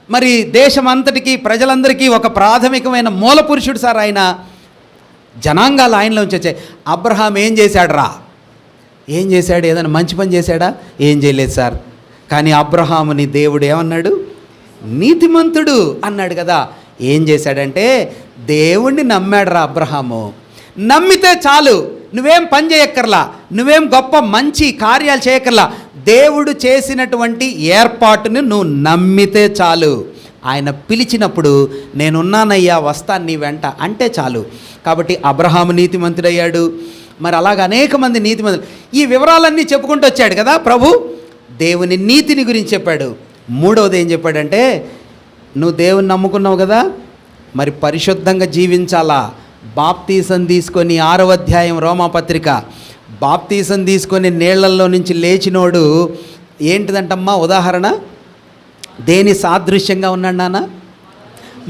Speaker 1: మరి దేశం అంతటికి ప్రజలందరికీ ఒక ప్రాథమికమైన మూల పురుషుడు సార్. ఆయన జనాంగాలు ఆయనలోంచి వచ్చాయి. అబ్రహాం ఏం చేశాడు రా? ఏం చేశాడు? ఏదైనా మంచి పని చేశాడా? ఏం చేయలేదు సార్. కానీ అబ్రహాముని దేవుడు ఏమన్నాడు? నీతిమంతుడు అన్నాడు కదా. ఏం చేశాడంటే దేవుణ్ణి నమ్మాడు రా అబ్రహాము. నమ్మితే చాలు, నువ్వేం పని చేయక్కర్లా, నువ్వేం గొప్ప మంచి కార్యాలు చేయక్కర్లా. దేవుడు చేసినటువంటి ఏర్పాటును నువ్వు నమ్మితే చాలు. ఆయన పిలిచినప్పుడు నేనున్నానయ్యా, వస్తాను నీ వెంట అంటే చాలు. కాబట్టి అబ్రహాము నీతిమంతుడయ్యాడు. మరి అలాగ అనేక మంది నీతిమంతులు. ఈ వివరాలన్నీ చెప్పుకుంటూ వచ్చాడు కదా ప్రభు. దేవుని నీతిని గురించి చెప్పాడు. 3వది ఏం చెప్పాడంటే, నువ్వు దేవుని నమ్ముకున్నావు కదా, మరి పరిశుద్ధంగా జీవించాలా. బాప్తీసం తీసుకొని 6వ అధ్యాయం రోమాపత్రిక, బాప్తీసం తీసుకొని నీళ్లల్లో నుంచి లేచినోడు ఏంటిదంటమ్మా ఉదాహరణ? దేని సాదృశ్యంగా ఉన్నాడు నాన్న?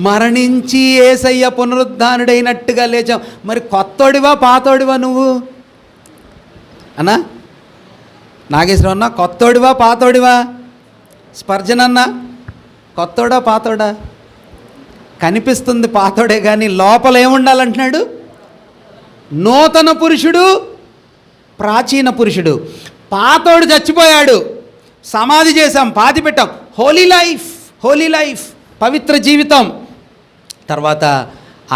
Speaker 1: మరణించి యేసయ్య పునరుద్ధానుడైనట్టుగా లేచాం. మరి కొత్తోడివా పాతోడివా నువ్వు అన్నా? నాగేశ్వరం అన్న కొత్తోడివా పాతోడివా? స్పర్జన్ అన్న కొత్తోడా పాతోడా? కనిపిస్తుంది పాతోడే, కానీ లోపల ఏముండాలంటున్నాడు? నూతన పురుషుడు, ప్రాచీన పురుషుడు. పాతోడు చచ్చిపోయాడు, సమాధి చేశాం, పాతి పెట్టాం. హోలీ లైఫ్, పవిత్ర జీవితం. తర్వాత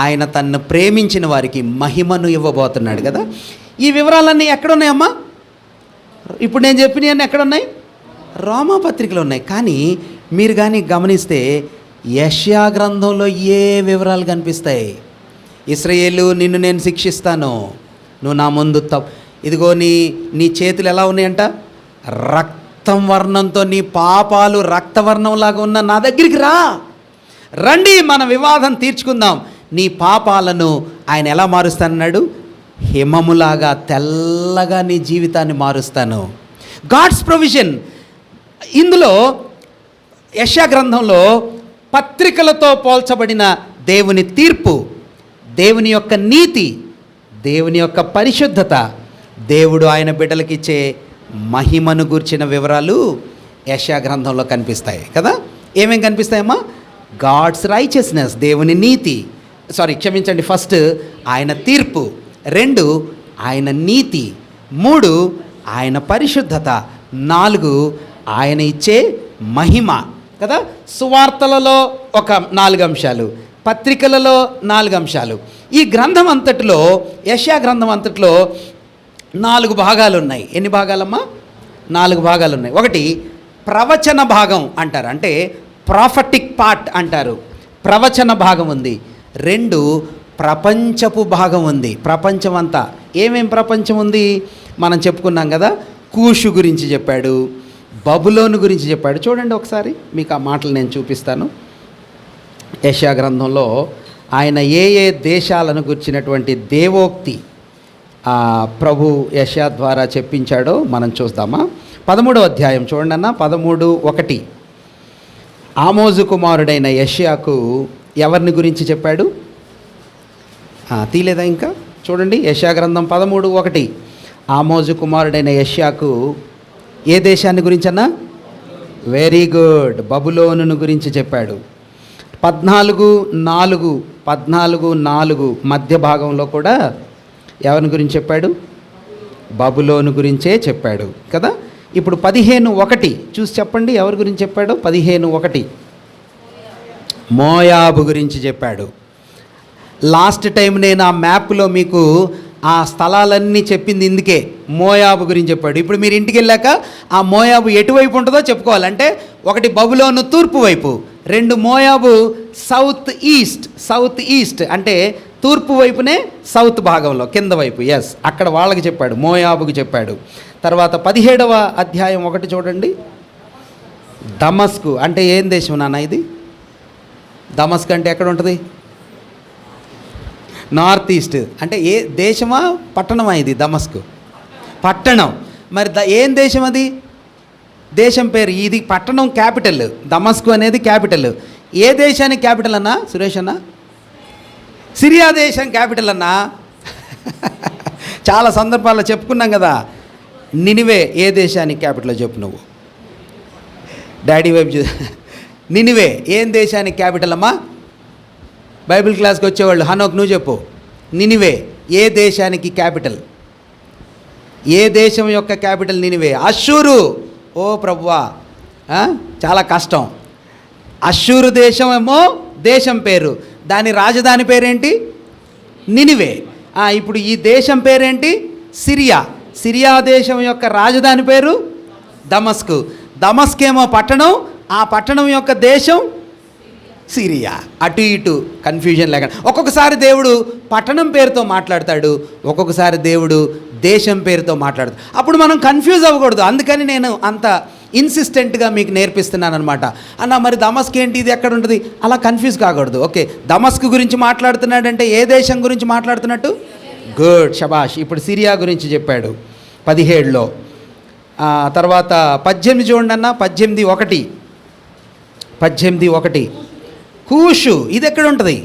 Speaker 1: ఆయన తన్ను ప్రేమించిన వారికి మహిమను ఇవ్వబోతున్నాడు కదా. ఈ వివరాలన్నీ ఎక్కడున్నాయమ్మా? ఇప్పుడు నేను చెప్పినవన్నీ ఎక్కడున్నాయి? రోమాపత్రికలో ఉన్నాయి. కానీ మీరు కానీ గమనిస్తే యెషయా గ్రంథంలో ఏ వివరాలు కనిపిస్తాయి? ఇశ్రాయేలు, నిన్ను నేను శిక్షిస్తాను, నువ్వు నా ముందు ఇదిగో నీ చేతులు ఎలా ఉన్నాయంట? రక్తం వర్ణంతో, నీ పాపాలు రక్తవర్ణంలాగా ఉన్న నా దగ్గరికి రండి, మన వివాదం తీర్చుకుందాం. నీ పాపాలను ఆయన ఎలా మారుస్తానన్నాడు? హిమములాగా తెల్లగా నీ జీవితాన్ని మారుస్తాను. God's provision. ఇందులో యెషయా గ్రంథంలో పత్రికలతో పోల్చబడిన దేవుని తీర్పు, దేవుని యొక్క నీతి, దేవుని యొక్క పరిశుద్ధత, దేవుడు ఆయన బిడ్డలకిచ్చే మహిమను గూర్చిన వివరాలు యెషయా గ్రంథంలో కనిపిస్తాయి కదా. ఏమేం కనిపిస్తాయమ్మా? గాడ్స్ రైచియస్నెస్, దేవుని నీతి, క్షమించండి, ఫస్ట్ ఆయన తీర్పు, 2 ఆయన నీతి, 3 ఆయన పరిశుద్ధత, 4 ఆయన ఇచ్చే మహిమ కదా. సువార్తలలో ఒక 4 అంశాలు, పత్రికలలో 4 అంశాలు. ఈ గ్రంథం అంతటిలో, యెషయా గ్రంథం అంతటిలో 4 భాగాలు ఉన్నాయి. ఎన్ని భాగాలమ్మా? 4 భాగాలు ఉన్నాయి. ఒకటి ప్రవచన భాగం అంటారు, అంటే ప్రాఫటిక్ పార్ట్ అంటారు, ప్రవచన భాగం ఉంది. 2 ప్రపంచపు భాగం ఉంది, ప్రపంచం అంతా. ఏమేం ప్రపంచం ఉంది మనం చెప్పుకున్నాం కదా. కూషు గురించి చెప్పాడు, బబులోను గురించి చెప్పాడు. చూడండి ఒకసారి, మీకు ఆ మాటలు నేను చూపిస్తాను. యెషయా గ్రంథంలో ఆయన ఏ ఏ దేశాలను గుర్చినటువంటి దేవోక్తి ప్రభు యెషయా ద్వారా చెప్పించాడో మనం చూద్దామా. 13వ అధ్యాయం చూడండి అన్న, 13:1. ఆమోజు కుమారుడైన యెషయాకు ఎవరిని గురించి చెప్పాడు? తీలేదా ఇంకా? చూడండి, యెషయా గ్రంథం 13:1. ఆమోజు కుమారుడైన యెషయాకు ఏ దేశాన్ని గురించి అన్నా? వెరీ గుడ్, బబులోను గురించి చెప్పాడు. 14:4 మధ్య భాగంలో కూడా ఎవరి గురించి చెప్పాడు? బబులోను గురించే చెప్పాడు కదా. ఇప్పుడు 15:1 చూసి చెప్పండి, ఎవరి గురించి చెప్పాడు? 15:1 మోయాబు గురించి చెప్పాడు. లాస్ట్ టైం నేను ఆ మ్యాప్లో మీకు ఆ స్థలాలన్నీ చెప్పింది ఇందుకే, మోయాబు గురించి చెప్పాడు. ఇప్పుడు మీరు ఇంటికి వెళ్ళాక ఆ మోయాబు ఎటువైపు ఉంటుందో చెప్పుకోవాలంటే, 1 బబులోను తూర్పు వైపు, 2 మోయాబు సౌత్ ఈస్ట్ అంటే తూర్పు వైపునే, సౌత్ భాగంలో కింద వైపు. ఎస్, అక్కడ వాళ్ళకి చెప్పాడు, మోయాబుకి చెప్పాడు. తర్వాత 17వ అధ్యాయం 1 చూడండి. దమస్కు అంటే ఏం దేశం నాన్న ఇది? దమస్క్ అంటే ఎక్కడ ఉంటుంది? North east. అంటే ఏ దేశమా పట్టణమా ఇది? దమస్కు పట్టణం. మరి ఏం దేశం అది? దేశం పేరు ఇది, పట్టణం క్యాపిటల్, దమస్కు అనేది క్యాపిటల్. ఏ దేశానికి క్యాపిటల్ అన్నా సురేష్ అన్న? సిరియా దేశం క్యాపిటల్ అన్నా. చాలా సందర్భాల్లో చెప్పుకున్నాం కదా. నినివే ఏ దేశానికి క్యాపిటల్ చెప్పు నువ్వు, డాడీ వైపు నినివే ఏం దేశానికి క్యాపిటల్ అమ్మా? బైబిల్ క్లాస్కి వచ్చేవాళ్ళు, హనోక్ నువ్వు చెప్పు, నినివే ఏ దేశానికి క్యాపిటల్? ఏ దేశం యొక్క క్యాపిటల్ నినివే? అష్షూరు. ఓ ప్రభువా, చాలా కష్టం. అష్షూరు దేశం ఏమో దేశం పేరు, దాని రాజధాని పేరేంటి? నినివే. ఇప్పుడు ఈ దేశం పేరేంటి? సిరియా దేశం యొక్క రాజధాని పేరు దమస్కు. దమస్క్ ఏమో పట్టణం, ఆ పట్టణం యొక్క దేశం సిరియా. అటు ఇటు కన్ఫ్యూజన్ లేకుండా ఒక్కొక్కసారి దేవుడు పట్టణం పేరుతో మాట్లాడతాడు, ఒక్కొక్కసారి దేవుడు దేశం పేరుతో మాట్లాడతాడు. అప్పుడు మనం కన్ఫ్యూజ్ అవ్వకూడదు. అందుకని నేను అంత ఇన్సిస్టెంట్గా మీకు నేర్పిస్తున్నాను అనమాట. అన్న మరి దమస్క్ ఏంటి, ఇది ఎక్కడ ఉంటుంది, అలా కన్ఫ్యూజ్ కాకూడదు. ఓకే, దమస్క్ గురించి మాట్లాడుతున్నాడంటే ఏ దేశం గురించి మాట్లాడుతున్నట్టు? గుడ్, షబాష్. ఇప్పుడు సిరియా గురించి చెప్పాడు 17లో. తర్వాత 18 చూడండి అన్న, 18:1. కూషు ఇది ఎక్కడ ఉంటుంది?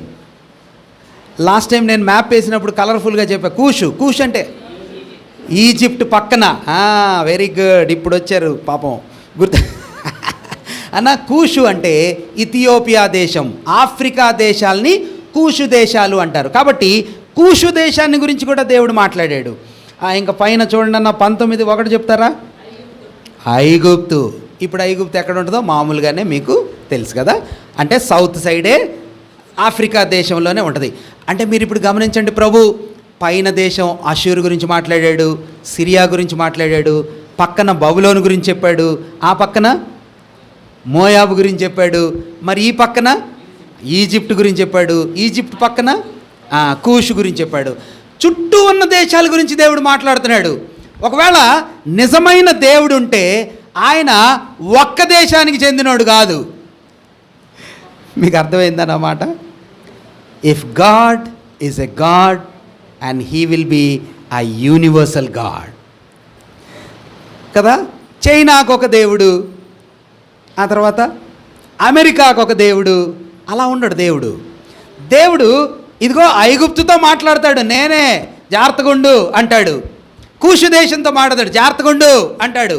Speaker 1: లాస్ట్ టైం నేను మ్యాప్ వేసినప్పుడు కలర్ఫుల్గా చెప్పా. కూషు అంటే ఈజిప్ట్ పక్కన. వెరీ గుడ్, ఇప్పుడు వచ్చారు పాపం గుర్తు అన్న. కూషు అంటే ఇథియోపియా దేశం, ఆఫ్రికా దేశాలని కూషు దేశాలు అంటారు. కాబట్టి కూషు దేశాన్ని గురించి కూడా దేవుడు మాట్లాడాడు. ఇంకా పైన చూడండి అన్న, 19:1 చెప్తారా? ఐగుప్తు. ఇప్పుడు ఐగుప్తు ఎక్కడ ఉంటుందో మామూలుగానే మీకు తెలుసు కదా, అంటే సౌత్ సైడే ఆఫ్రికా దేశంలోనే ఉంటుంది. అంటే మీరు ఇప్పుడు గమనించండి, ప్రభు పైన దేశం అష్షూరు గురించి మాట్లాడాడు, సిరియా గురించి మాట్లాడాడు, పక్కన బబులోను గురించి చెప్పాడు, ఆ పక్కన మోయాబు గురించి చెప్పాడు, మరి ఈ పక్కన ఈజిప్ట్ గురించి చెప్పాడు, ఈజిప్ట్ పక్కన కూషు గురించి చెప్పాడు. చుట్టూ ఉన్న దేశాల గురించి దేవుడు మాట్లాడుతున్నాడు. ఒకవేళ నిజమైన దేవుడు ఉంటే ఆయన ఒక్క దేశానికి చెందినోడు కాదు. మీకు అర్థమైందన్నమాట. If God is a God and he will be a universal God కదా. చైనాకు ఒక దేవుడు, ఆ తర్వాత అమెరికాకు ఒక దేవుడు, అలా ఉండడు దేవుడు. దేవుడు ఇదిగో ఐగుప్తుతో మాట్లాడతాడు, నేనే జాగ్రత్తగుండు అంటాడు. కూషు దేశంతో మాట్లాడతాడు, జాగ్రత్తగుండు అంటాడు.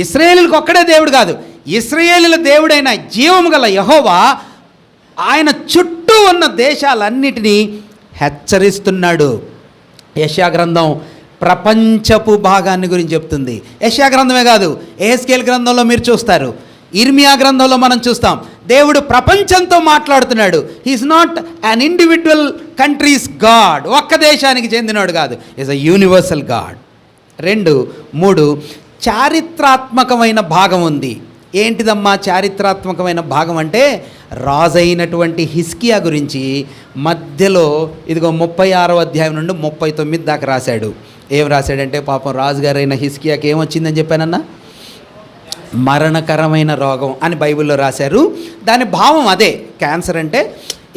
Speaker 1: ఇశ్రాయేలులకు ఒక్కడే దేవుడు కాదు, ఇశ్రాయేలుల దేవుడైన జీవము గల యెహోవా ఆయన చుట్టూ ఉన్న దేశాలన్నిటినీ హెచ్చరిస్తున్నాడు. యెషయా గ్రంథం ప్రపంచపు భాగాన్ని గురించి చెప్తుంది. యెషయా గ్రంథమే కాదు, యెహెజ్కేలు గ్రంథంలో మీరు చూస్తారు, ఇర్మియా గ్రంథంలో మనం చూస్తాం. దేవుడు ప్రపంచంతో మాట్లాడుతున్నాడు. He is not an individual countries God, ఒక్క దేశానికి చెందినవాడు కాదు, ఈజ్ అ యూనివర్సల్ గాడ్. 2, 3 చారిత్రాత్మకమైన భాగం ఉంది. ఏంటిదమ్మా చారిత్రాత్మకమైన భాగం అంటే, రాజైనటువంటి హిజ్కియా గురించి మధ్యలో ఇదిగో 36వ అధ్యాయం నుండి 39 దాకా రాశాడు. ఏం రాశాడంటే, పాపం రాజుగారైన హిజ్కియాకి ఏమొచ్చిందని చెప్పానన్నా, మరణకరమైన రోగం అని బైబిల్లో రాశారు. దాని భావం అదే, క్యాన్సర్ అంటే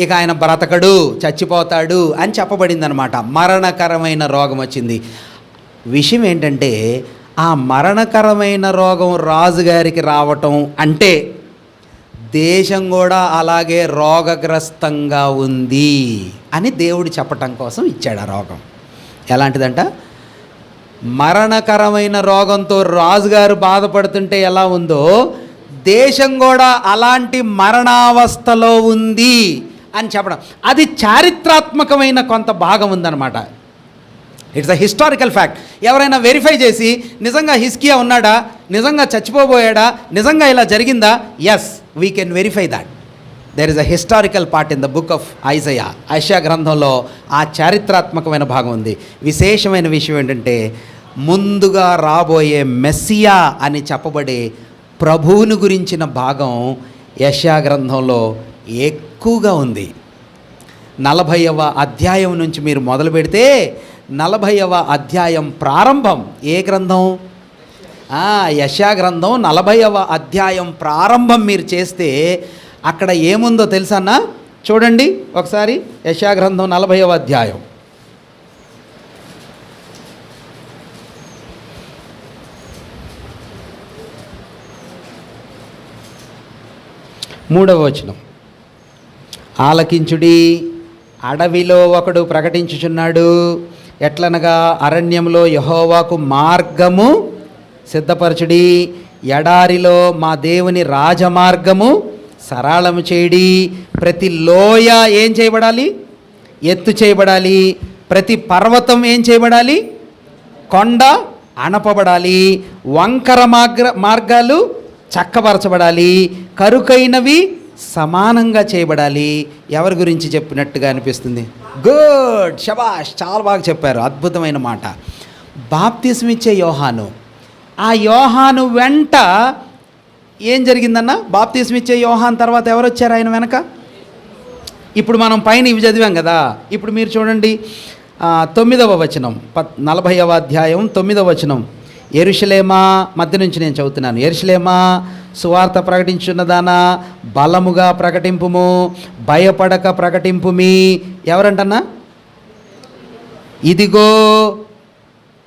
Speaker 1: ఇక ఆయన బ్రతకడు, చచ్చిపోతాడు అని చెప్పబడింది అనమాట. మరణకరమైన రోగం వచ్చింది. విషయం ఏంటంటే, ఆ మరణకరమైన రోగం రాజుగారికి రావటం అంటే దేశం కూడా అలాగే రోగగ్రస్తంగా ఉంది అని దేవుడు చెప్పటం కోసం ఇచ్చాడు ఆ రోగం. ఎలాంటిదంట, మరణకరమైన రోగంతో రాజుగారు బాధపడుతుంటే ఎలా ఉందో దేశం కూడా అలాంటి మరణావస్థలో ఉంది అని చెప్పడం. అది చారిత్రాత్మకమైన కొంత భాగం ఉందన్నమాట. It's a historical fact. ఎవరైనా వెరిఫై చేసి నిజంగా హిజ్కియా ఉన్నాడా, నిజంగా చచ్చిపోబోయాడా, నిజంగా ఇలా జరిగిందా, yes we can verify that. There is a historical part in the book of యెషయా గ్రంథంలో ఆ చారిత్రాత్మకమైన భాగం ఉంది. విశేషమైన విషయం ఏంటంటే, ముందుగా రాబోయే మెస్సియా అని చెప్పబడే ప్రభువుని గురించిన భాగం యెషయా గ్రంథంలో ఎక్కువగా ఉంది. 40వ అధ్యాయం నుంచి మీరు మొదలు పెడితే 40వ అధ్యాయం ప్రారంభం ఏ గ్రంథం, యెషయా గ్రంథం 40వ అధ్యాయం ప్రారంభం మీరు చేస్తే అక్కడ ఏముందో తెలుసన్నా, చూడండి ఒకసారి. యెషయా గ్రంథం 40వ అధ్యాయం 3వ వచనం. ఆలకించుడి, అడవిలో ఒకడు ప్రకటించుచున్నాడు, ఎట్లనగా అరణ్యంలో యెహోవాకు మార్గము సిద్ధపరచుడి, ఎడారిలో మా దేవుని రాజమార్గము సరళము చేయడి. ప్రతి లోయ ఏం చేయబడాలి, ఎత్తు చేయబడాలి. ప్రతి పర్వతం ఏం చేయబడాలి, కొండ అణపబడాలి. వంకర మార్గాలు చక్కపరచబడాలి, కరుకైనవి సమానంగా చేయబడాలి. ఎవరి గురించి చెప్పినట్టుగా అనిపిస్తుంది? గుడ్, శబాష్, చాలా బాగా చెప్పారు, అద్భుతమైన మాట. బాప్తిస్మ ఇచ్చే యోహాను, ఆ యోహాను వెంట ఏం జరిగిందన్న? బాప్తిస్మ ఇచ్చే యోహాన్ తర్వాత ఎవరు వచ్చారు ఆయన వెనక? ఇప్పుడు మనం పైన ఇవి చదివాం కదా, ఇప్పుడు మీరు చూడండి 9వ వచనం, 40వ అధ్యాయం 9వ వచనం. యెరూషలేమా, మధ్య నుంచి నేను చదువుతున్నాను. యెరూషలేమా, సువార్త ప్రకటించున్నదానా, బలముగా ప్రకటింపుము, భయపడక ప్రకటింపుమి. ఎవరంటన్నా? ఇదిగో,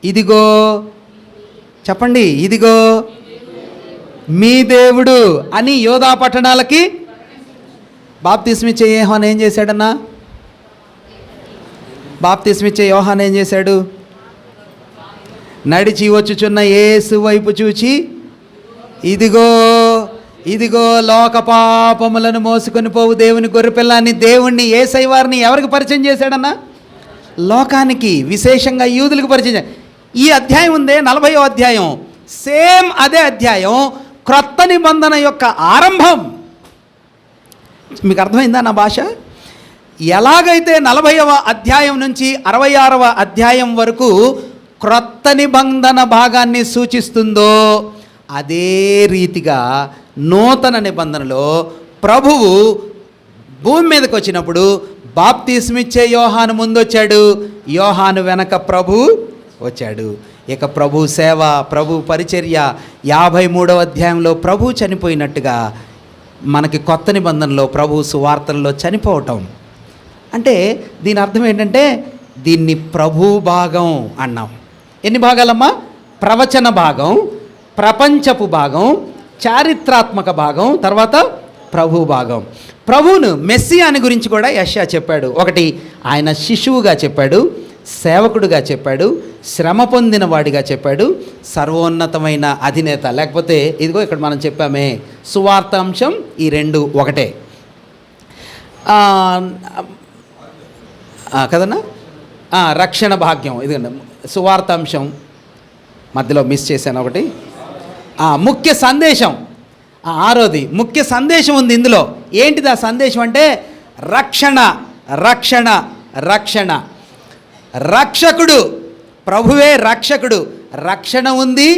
Speaker 1: ఇదిగో చెప్పండి, ఇదిగో మీ దేవుడు అని యోధా పట్టణాలకి బాప్తిస్మిచ్చే యోహాను ఏం చేశాడన్నా? బాప్తిస్మిచ్చే యోహాను ఏం చేశాడు? నడిచి వచ్చుచున్న యేసు వైపు చూచి, ఇదిగో, ఇదిగో లోక పాపములను మోసుకొని పోవు దేవుని గొర్రెపిల్లాన్ని, దేవుణ్ణి యేసయ్య వారిని ఎవరికి పరిచయం చేశాడన్నా? లోకానికి, విశేషంగా యూదులకు పరిచయం. ఈ అధ్యాయం ఉందే 40వ అధ్యాయం, సేమ్ అదే అధ్యాయం క్రొత్త నిబంధన యొక్క ఆరంభం. మీకు అర్థమైందా నా భాష? ఎలాగైతే 40వ అధ్యాయం నుంచి 66వ అధ్యాయం వరకు క్రొత్త నిబంధన భాగాన్ని సూచిస్తుందో అదే రీతిగా నూతన నిబంధనలో ప్రభువు భూమి మీదకి వచ్చినప్పుడు బాప్తిస్మిచ్చే యోహాను ముందొచ్చాడు, యోహాను వెనక ప్రభు వచ్చాడు. ఇక ప్రభు సేవ, ప్రభు పరిచర్య 53వ అధ్యాయంలో ప్రభు చనిపోయినట్టుగా మనకి కొత్త నిబంధనలో ప్రభు సువార్తల్లో చనిపోవటం. అంటే దీని అర్థం ఏంటంటే, దీన్ని ప్రభు భాగం అన్నాం. ఎన్ని భాగాలమ్మా? ప్రవచన భాగం, ప్రపంచపు భాగం, చారిత్రాత్మక భాగం, తర్వాత ప్రభు భాగం. ప్రభువును మెస్సియాని గురించి కూడా యెషయా చెప్పాడు. ఒకటి ఆయన శిశువుగా చెప్పాడు, సేవకుడుగా చెప్పాడు, శ్రమ పొందిన వాడిగా చెప్పాడు, సర్వోన్నతమైన అధినేత. లేకపోతే ఇదిగో ఇక్కడ మనం చెప్పామే సువార్తాంశం, ఈ రెండు ఒకటే కదన్నా. రక్షణ భాగ్యం, ఇదిగోండి సువార్తాంశం, మధ్యలో మిస్ చేశాను ఒకటి. ముఖ్య సందేశం, ఆరోది ముఖ్య సందేశం ఉంది ఇందులో. ఏంటిది ఆ సందేశం అంటే రక్షణ, రక్షణ, రక్షణ. రక్షకుడు, ప్రభువే రక్షకుడు. రక్షణ ఉంది,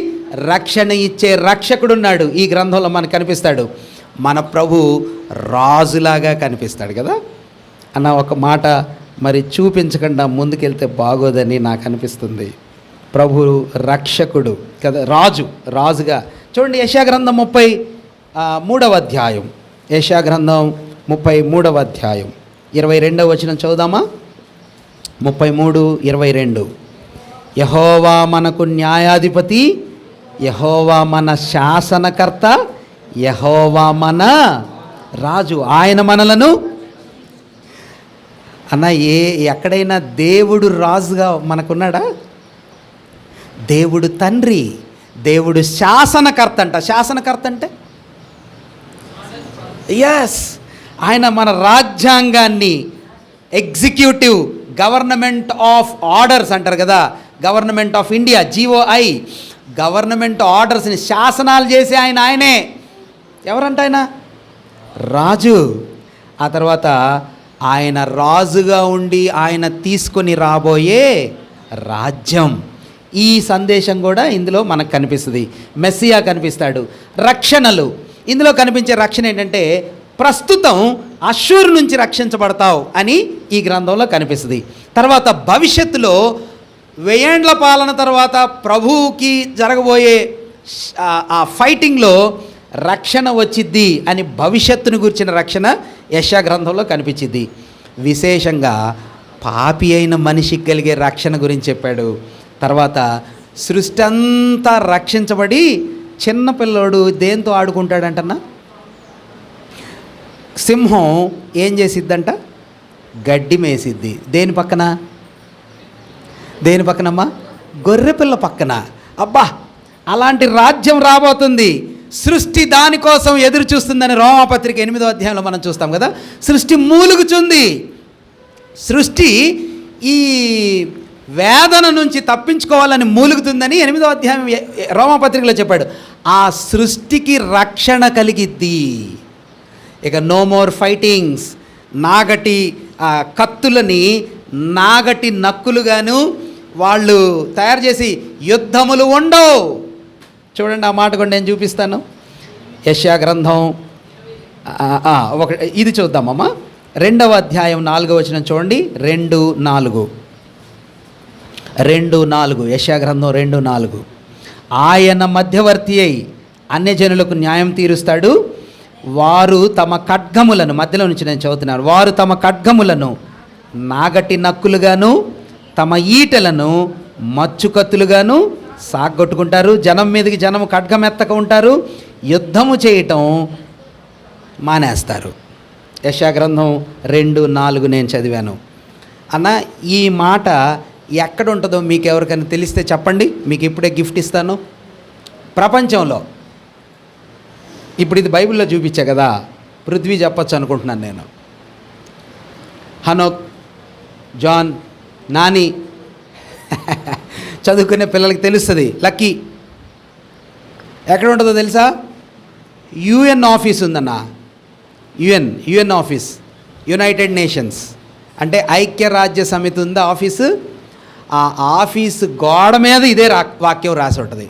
Speaker 1: రక్షణ ఇచ్చే రక్షకుడు ఉన్నాడు. ఈ గ్రంథంలో మనకు కనిపిస్తాడు. మన ప్రభు రాజులాగా కనిపిస్తాడు కదా అన్న ఒక మాట మరి చూపించకుండా ముందుకెళ్తే బాగోదని నాకు అనిపిస్తుంది. ప్రభు రక్షకుడు కదా, రాజుగా. చూడండి యెషయా గ్రంథం 33వ అధ్యాయం, యెషయా గ్రంథం 33వ అధ్యాయం 22వ వచనం చదువుదామా. 33:22 యెహోవా మనకు న్యాయాధిపతి, యెహోవా మన శాసనకర్త, యెహోవా మన రాజు. ఆయన మనలను అన్న ఎక్కడైనా దేవుడు రాజుగా మనకున్నాడా? దేవుడు తండ్రి, దేవుడు శాసనకర్త అంట. శాసనకర్త అంటే ఎస్, ఆయన మన రాజ్యాంగాన్ని, ఎగ్జిక్యూటివ్, గవర్నమెంట్ ఆఫ్ ఆర్డర్స్ అంటారు కదా, government of India GOI, government ఆర్డర్స్ని శాసనాలు చేసే ఆయనే. ఎవరంట ఆయన? రాజు. ఆ తర్వాత ఆయన రాజుగా ఉండి ఆయన తీసుకొని రాబోయే రాజ్యం. ఈ సందేశం కూడా ఇందులో మనకు కనిపిస్తుంది. మెస్సియా కనిపిస్తాడు. రక్షణలు, ఇందులో కనిపించే రక్షణ ఏంటంటే ప్రస్తుతం అష్షూరు నుంచి రక్షించబడతావు అని ఈ గ్రంథంలో కనిపిస్తుంది. తర్వాత భవిష్యత్తులో 1000 ఏండ్ల పాలన తర్వాత ప్రభువుకి జరగబోయే ఆ ఫైటింగ్లో రక్షణ వచ్చిద్ది అని భవిష్యత్తును గురించిన రక్షణ యెషయా గ్రంథంలో కనిపించింది. విశేషంగా పాపి అయిన మనిషికి కలిగే రక్షణ గురించి చెప్పాడు. తర్వాత సృష్టి అంతా రక్షించబడి చిన్నపిల్లోడు దేంతో ఆడుకుంటాడంటన్నా? సింహం ఏం చేసిద్దంట? గడ్డి మేసిద్ది. దేని పక్కన? దేని పక్కనమ్మా? గొర్రెపిల్ల పక్కన. అబ్బా, అలాంటి రాజ్యం రాబోతుంది. సృష్టి దానికోసం ఎదురు చూస్తుందని రోమాపత్రిక 8వ అధ్యాయంలో మనం చూస్తాం కదా. సృష్టి మూలుగుచుంది. సృష్టి ఈ వేదన నుంచి తప్పించుకోవాలని మూలుగుతుందని 8వ అధ్యాయం రోమాపత్రికలో చెప్పాడు. ఆ సృష్టికి రక్షణ కలిగిద్ది. ఇక నో మోర్ ఫైటింగ్స్. నాగటి కత్తులని నాగటి నక్కులుగాను వాళ్ళు తయారు చేసి యుద్ధములు ఉండవు. చూడండి, ఆ మాట కూడా నేను చూపిస్తాను. యెషయా గ్రంథం ఇది చూద్దామమ్మా. 2వ అధ్యాయం 4వ వచనం చూడండి. 2:4 యెషయా గ్రంథం 2:4 ఆయన మధ్యవర్తి అయి అన్యజనులకు న్యాయం తీరుస్తాడు. వారు తమ ఖడ్గములను, మధ్యలో నుంచి నేను చదువుతున్నాను, వారు తమ ఖడ్గములను నాగటి నక్కులుగాను తమ ఈటలను మచ్చుకత్తులుగాను సాగొట్టుకుంటారు. జనం మీదకి జనము ఖడ్గమెత్తక ఉంటారు. యుద్ధము చేయటం మానేస్తారు. యెషయా గ్రంథం 2:4 నేను చదివాను. అన్న, ఈ మాట ఎక్కడ ఉంటుందో మీకు ఎవరికైనా తెలిస్తే చెప్పండి. మీకు ఇప్పుడే గిఫ్ట్ ఇస్తాను. ప్రపంచంలో ఇప్పుడు ఇది బైబిల్లో చూపించా కదా, పృథ్వీ చెప్పచ్చు అనుకుంటున్నాను నేను. హనోక్, జాన్, నాని చదువుకునే పిల్లలకి తెలుస్తుంది. లక్కీ ఎక్కడ ఉంటుందో తెలుసా? UN ఆఫీస్ ఉందన్న. UN ఆఫీస్, యునైటెడ్ నేషన్స్ అంటే ఐక్యరాజ్య సమితి ఉంది ఆఫీసు. ఆ ఆఫీసు గోడ మీద ఇదే వాక్యం రాసి ఉంటుంది.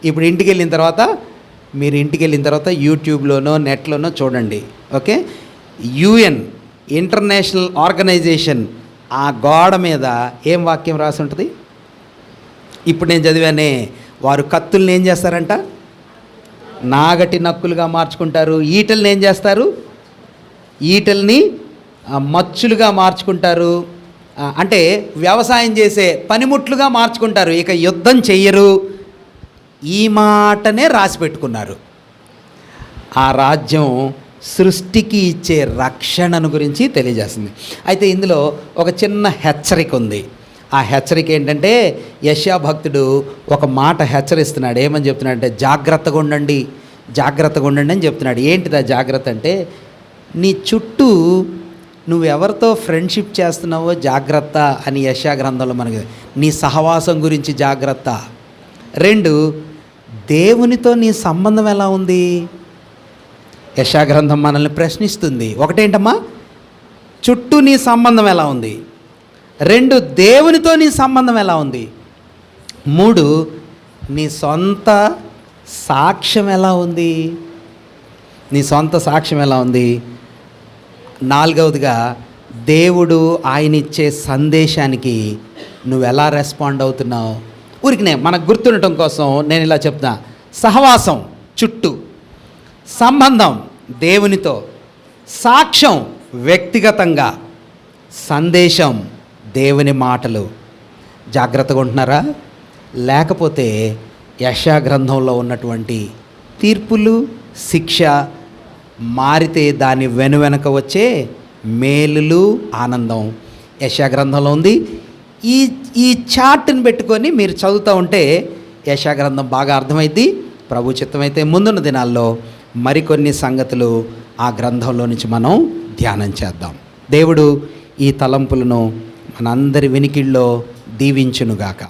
Speaker 1: ఇప్పుడు ఇంటికి వెళ్ళిన తర్వాత యూట్యూబ్లోనో నెట్లోనో చూడండి. ఓకే, UN ఇంటర్నేషనల్ ఆర్గనైజేషన్ ఆ గోడ మీద ఏం వాక్యం రాసి ఉంటుంది? ఇప్పుడు నేను చదివానే, వారు కత్తుల్ని ఏం చేస్తారంట? నాగటి నక్కులుగా మార్చుకుంటారు. ఈటల్ని ఏం చేస్తారు? ఈటల్ని మచ్చులుగా మార్చుకుంటారు. అంటే వ్యవసాయం చేసే పనిముట్లుగా మార్చుకుంటారు. ఇక యుద్ధం చెయ్యరు. ఈ మాటనే రాసి పెట్టుకున్నారు. ఆ రాజ్యం సృష్టికి ఇచ్చే రక్షణను గురించి తెలియజేస్తుంది. అయితే ఇందులో ఒక చిన్న హెచ్చరిక ఉంది. ఆ హెచ్చరిక ఏంటంటే యెషయా భక్తుడు ఒక మాట హెచ్చరిస్తున్నాడు. ఏమని చెప్తున్నాడంటే జాగ్రత్తగా ఉండండి, జాగ్రత్తగా ఉండండి అని చెప్తున్నాడు. ఏంటిది ఆ జాగ్రత్త అంటే, నీ చుట్టూ నువ్వెవరితో ఫ్రెండ్షిప్ చేస్తున్నావో జాగ్రత్త అని యెషయా గ్రంథంలో మనకి, నీ సహవాసం గురించి జాగ్రత్త. 2, దేవునితో నీ సంబంధం ఎలా ఉంది? యెషయా గ్రంథం మనల్ని ప్రశ్నిస్తుంది. ఒకటేంటమ్మా, చుట్టూ నీ సంబంధం ఎలా ఉంది? 2, దేవునితో నీ సంబంధం ఎలా ఉంది? 3, నీ సొంత సాక్ష్యం ఎలా ఉంది? నీ సొంత సాక్ష్యం ఎలా ఉంది? 4వదిగా, దేవుడు ఆయన ఇచ్చే సందేశానికి నువ్వు ఎలా రెస్పాండ్ అవుతున్నావు? ఊరికినే మనకు గుర్తుండటం కోసం నేను ఇలా చెప్తున్నా. సహవాసం చుట్టూ, సంబంధం దేవునితో, సాక్ష్యం వ్యక్తిగతంగా, సందేశం దేవుని మాటలు. జాగ్రత్తగా ఉంటున్నారా? లేకపోతే యెషయా గ్రంథంలో ఉన్నటువంటి తీర్పులు, శిక్ష మారితే దాని వెనుక వచ్చే మేలులు, ఆనందం యెషయా గ్రంథంలో ఉంది. ఈ చార్ట్ని పెట్టుకొని మీరు చదువుతూ ఉంటే యెషయా గ్రంథం బాగా అర్థమైద్ది. ప్రభు చిత్తమైతే ముందున్న దినాల్లో మరికొన్ని సంగతులు ఆ గ్రంథంలో నుంచి మనం ధ్యానం చేద్దాం. దేవుడు ఈ తలంపులను మనందరి వినికిల్లో దీవించునుగాక.